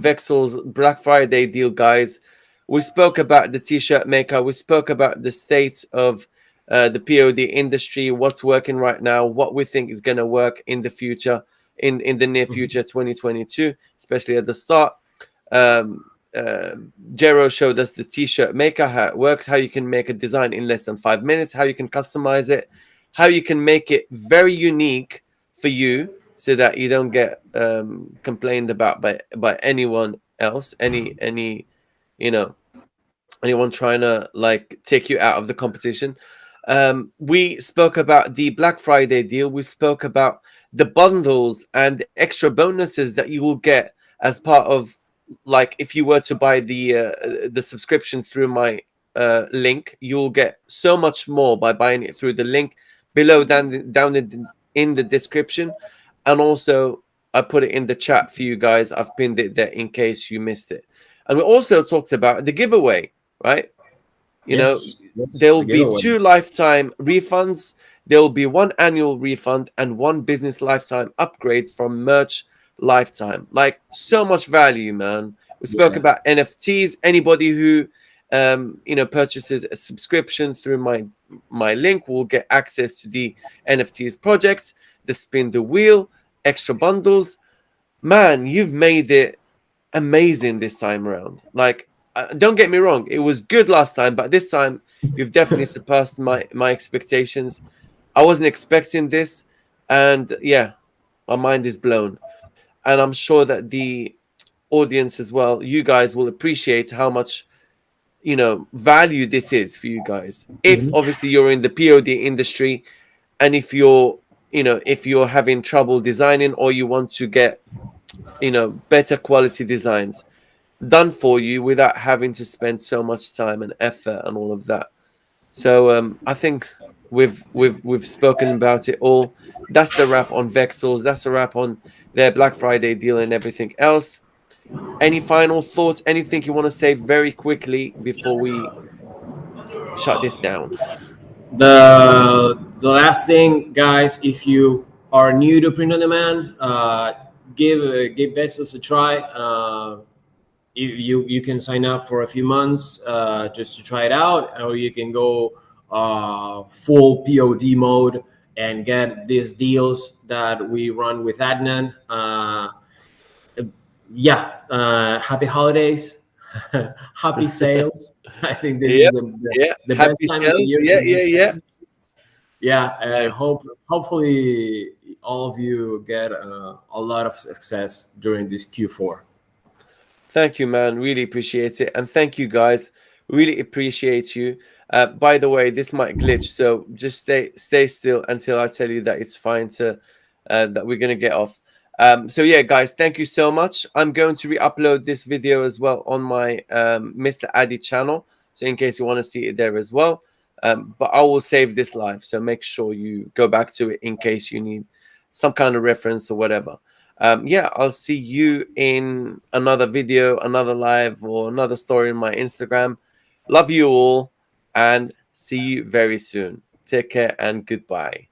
Speaker 1: Vexel's Black Friday deal, guys. We spoke about the t-shirt maker. We spoke about the state of the POD industry, what's working right now, what we think is going to work in the future, in the near
Speaker 2: Mhm.
Speaker 1: future, 2022, especially at the start. Um, Jero showed us the t-shirt maker, how it works, how you can make a design in less than 5 minutes, how you can customize it, how you can make it very unique for you so that you don't get complained about by anyone else, any you know anyone trying to like take you out of the competition. We spoke about the Black Friday deal. We spoke about the bundles and extra bonuses that you will get as part of, like, if you were to buy the subscription through my link, you'll get so much more by buying it through the link below, in the description. And also, I put it in the chat for you guys. I've pinned it there in case you missed it. And we also talked about the giveaway, right? You know,
Speaker 2: Yes. Yes.
Speaker 1: there will
Speaker 2: The
Speaker 1: be
Speaker 2: giveaway.
Speaker 1: 2 lifetime refunds. There will be 1 annual refund and 1 business lifetime upgrade from Merch Lifetime. Like, so much value, man. We spoke
Speaker 2: Yeah.
Speaker 1: about NFTs. Anybody who purchases a subscription through my link will get access to the NFTs projects, the spin the wheel, extra bundles. Man, you've made it amazing this time around. Like, don't get me wrong, it was good last time, but this time you've definitely surpassed my expectations. I wasn't expecting this, and yeah, my mind is blown. And I'm sure that the audience as well, you guys will appreciate how much value this is for you guys. If
Speaker 2: Mhm.
Speaker 1: obviously you're in the POD industry, and if you're having trouble designing, or you want to get better quality designs done for you without having to spend so much time and effort and all of that. So I think we've spoken about it all. That's the wrap on Vexels. That's a wrap on their Black Friday deal and everything else. Any final thoughts? Anything you want to say very quickly before we shut this down?
Speaker 2: The last thing, guys, if you are new to print on demand, give Vessels a try. You can sign up for a few months just to try it out, or you can go full POD mode and get these deals that we run with Adnan. Yeah, happy holidays, happy sales. I think this
Speaker 1: Yeah,
Speaker 2: is
Speaker 1: yeah.
Speaker 2: the best
Speaker 1: Happy
Speaker 2: time of the
Speaker 1: sales.
Speaker 2: year
Speaker 1: Yeah,
Speaker 2: to
Speaker 1: yeah,
Speaker 2: make
Speaker 1: yeah.
Speaker 2: change. Yeah,
Speaker 1: Nice.
Speaker 2: hopefully all of you get a lot of success during this Q4.
Speaker 1: Thank you, man. Really appreciate it. And thank you, guys. Really appreciate you. By the way, this might glitch, so just stay still until I tell you that it's fine to that we're gonna get off. So yeah, guys, thank you so much. I'm going to re-upload this video as well on my Mr. Addy channel, so in case you want to see it there as well. But I will save this live, so make sure you go back to it in case you need some kind of reference or whatever. Yeah, I'll see you in another video, another live, or another story on my Instagram. Love you all and see you very soon. Take care and goodbye.